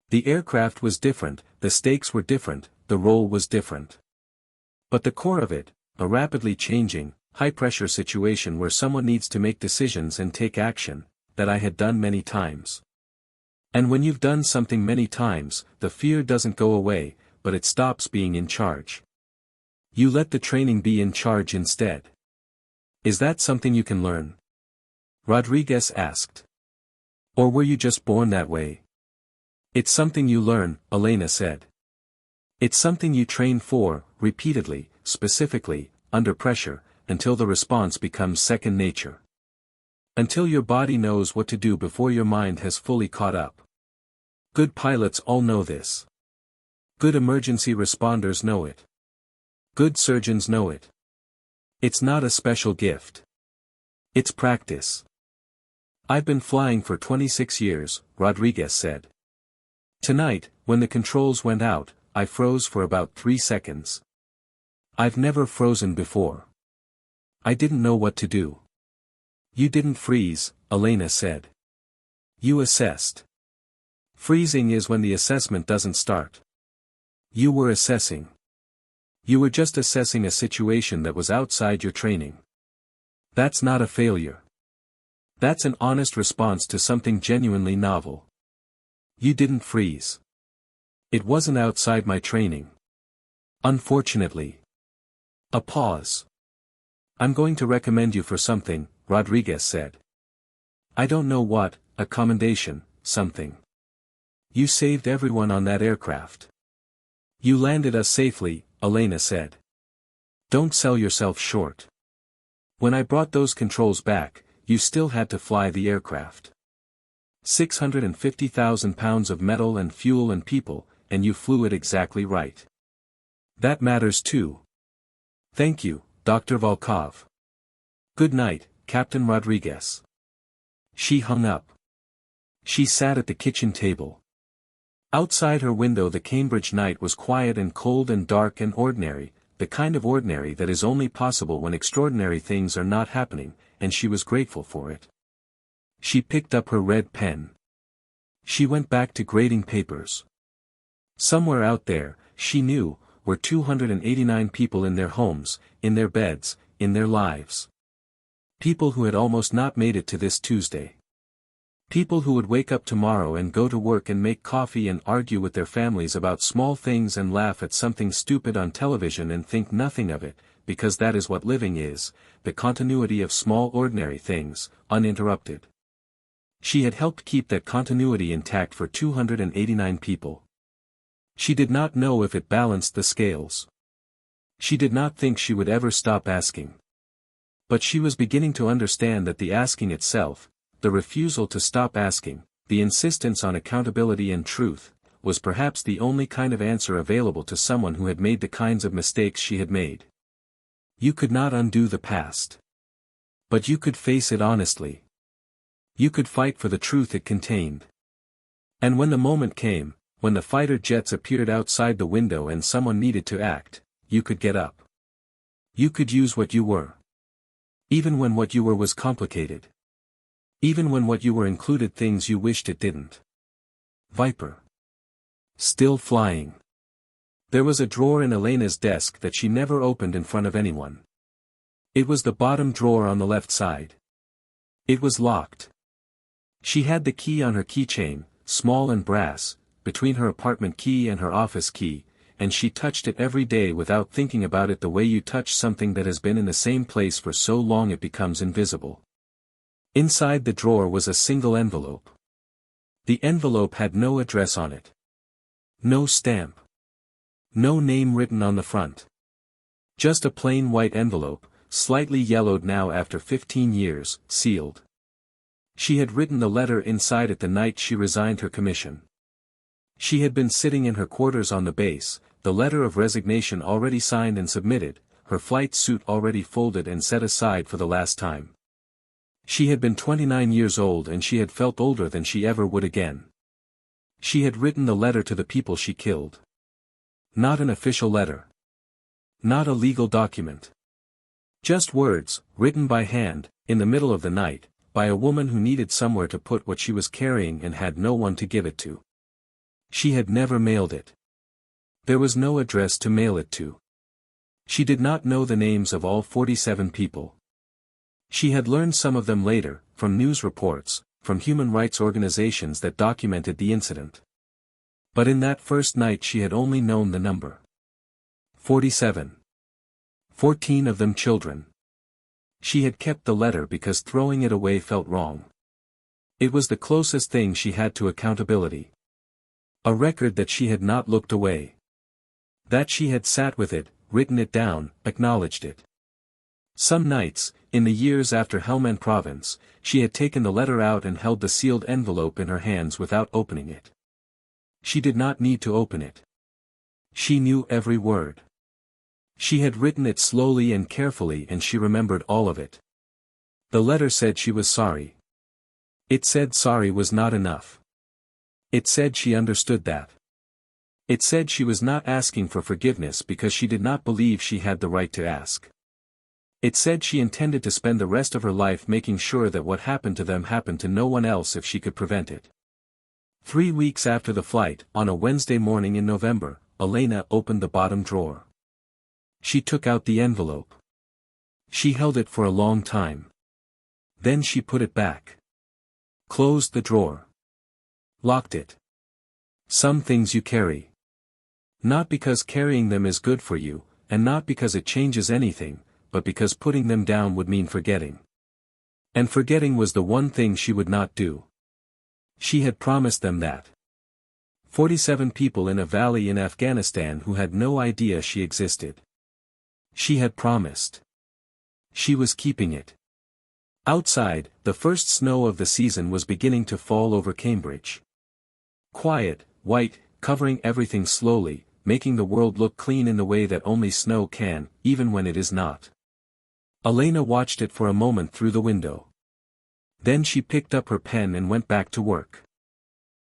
The aircraft was different, the stakes were different, the role was different. But the core of it, a rapidly changing, high-pressure situation where someone needs to make decisions and take action, that I had done many times. And when you've done something many times, the fear doesn't go away, but it stops being in charge. You let the training be in charge instead. Is that something you can learn? Rodriguez asked. Or were you just born that way? It's something you learn, Elena said. It's something you train for, repeatedly, specifically, under pressure, until the response becomes second nature. Until your body knows what to do before your mind has fully caught up. Good pilots all know this. Good emergency responders know it. Good surgeons know it. It's not a special gift. It's practice. I've been flying for 26 years, Rodriguez said. Tonight, when the controls went out, I froze for about 3 seconds. I've never frozen before. I didn't know what to do. You didn't freeze, Elena said. You assessed. Freezing is when the assessment doesn't start. You were assessing. You were just assessing a situation that was outside your training. That's not a failure. That's an honest response to something genuinely novel. You didn't freeze. It wasn't outside my training. Unfortunately. A pause. I'm going to recommend you for something, Rodriguez said. I don't know what, a commendation, something. You saved everyone on that aircraft. You landed us safely, Elena said. Don't sell yourself short. When I brought those controls back, you still had to fly the aircraft. 650,000 pounds of metal and fuel and people, and you flew it exactly right. That matters too. Thank you, Dr. Volkov. Good night, Captain Rodriguez. She hung up. She sat at the kitchen table. Outside her window the Cambridge night was quiet and cold and dark and ordinary, the kind of ordinary that is only possible when extraordinary things are not happening, and she was grateful for it. She picked up her red pen. She went back to grading papers. Somewhere out there, she knew, were 289 people in their homes, in their beds, in their lives. People who had almost not made it to this Tuesday. People who would wake up tomorrow and go to work and make coffee and argue with their families about small things and laugh at something stupid on television and think nothing of it, because that is what living is, the continuity of small ordinary things, uninterrupted. She had helped keep that continuity intact for 289 people. She did not know if it balanced the scales. She did not think she would ever stop asking. But she was beginning to understand that the asking itself, the refusal to stop asking, the insistence on accountability and truth, was perhaps the only kind of answer available to someone who had made the kinds of mistakes she had made. You could not undo the past. But you could face it honestly. You could fight for the truth it contained. And when the moment came, when the fighter jets appeared outside the window and someone needed to act, you could get up. You could use what you were. Even when what you were was complicated. Even when what you were included things you wished it didn't. Viper. Still flying. There was a drawer in Elena's desk that she never opened in front of anyone. It was the bottom drawer on the left side. It was locked. She had the key on her keychain, small and brass, between her apartment key and her office key, and she touched it every day without thinking about it the way you touch something that has been in the same place for so long it becomes invisible. Inside the drawer was a single envelope. The envelope had no address on it. No stamp. No name written on the front. Just a plain white envelope, slightly yellowed now after 15 years, sealed. She had written the letter inside it the night she resigned her commission. She had been sitting in her quarters on the base, the letter of resignation already signed and submitted, her flight suit already folded and set aside for the last time. She had been 29 years old and she had felt older than she ever would again. She had written the letter to the people she killed. Not an official letter. Not a legal document. Just words, written by hand, in the middle of the night, by a woman who needed somewhere to put what she was carrying and had no one to give it to. She had never mailed it. There was no address to mail it to. She did not know the names of all 47 people. She had learned some of them later, from news reports, from human rights organizations that documented the incident. But in that first night she had only known the number. 47. 14 of them children. She had kept the letter because throwing it away felt wrong. It was the closest thing she had to accountability. A record that she had not looked away. That she had sat with it, written it down, acknowledged it. Some nights, in the years after Helmand Province, she had taken the letter out and held the sealed envelope in her hands without opening it. She did not need to open it. She knew every word. She had written it slowly and carefully and she remembered all of it. The letter said she was sorry. It said sorry was not enough. It said she understood that. It said she was not asking for forgiveness because she did not believe she had the right to ask. It said she intended to spend the rest of her life making sure that what happened to them happened to no one else if she could prevent it. 3 weeks after the flight, on a Wednesday morning in November, Elena opened the bottom drawer. She took out the envelope. She held it for a long time. Then she put it back. Closed the drawer. Locked it. Some things you carry. Not because carrying them is good for you, and not because it changes anything, but because putting them down would mean forgetting. And forgetting was the one thing she would not do. She had promised them that. 47 people in a valley in Afghanistan who had no idea she existed. She had promised. She was keeping it. Outside, the first snow of the season was beginning to fall over Cambridge. Quiet, white, covering everything slowly, making the world look clean in the way that only snow can, even when it is not. Elena watched it for a moment through the window. Then she picked up her pen and went back to work.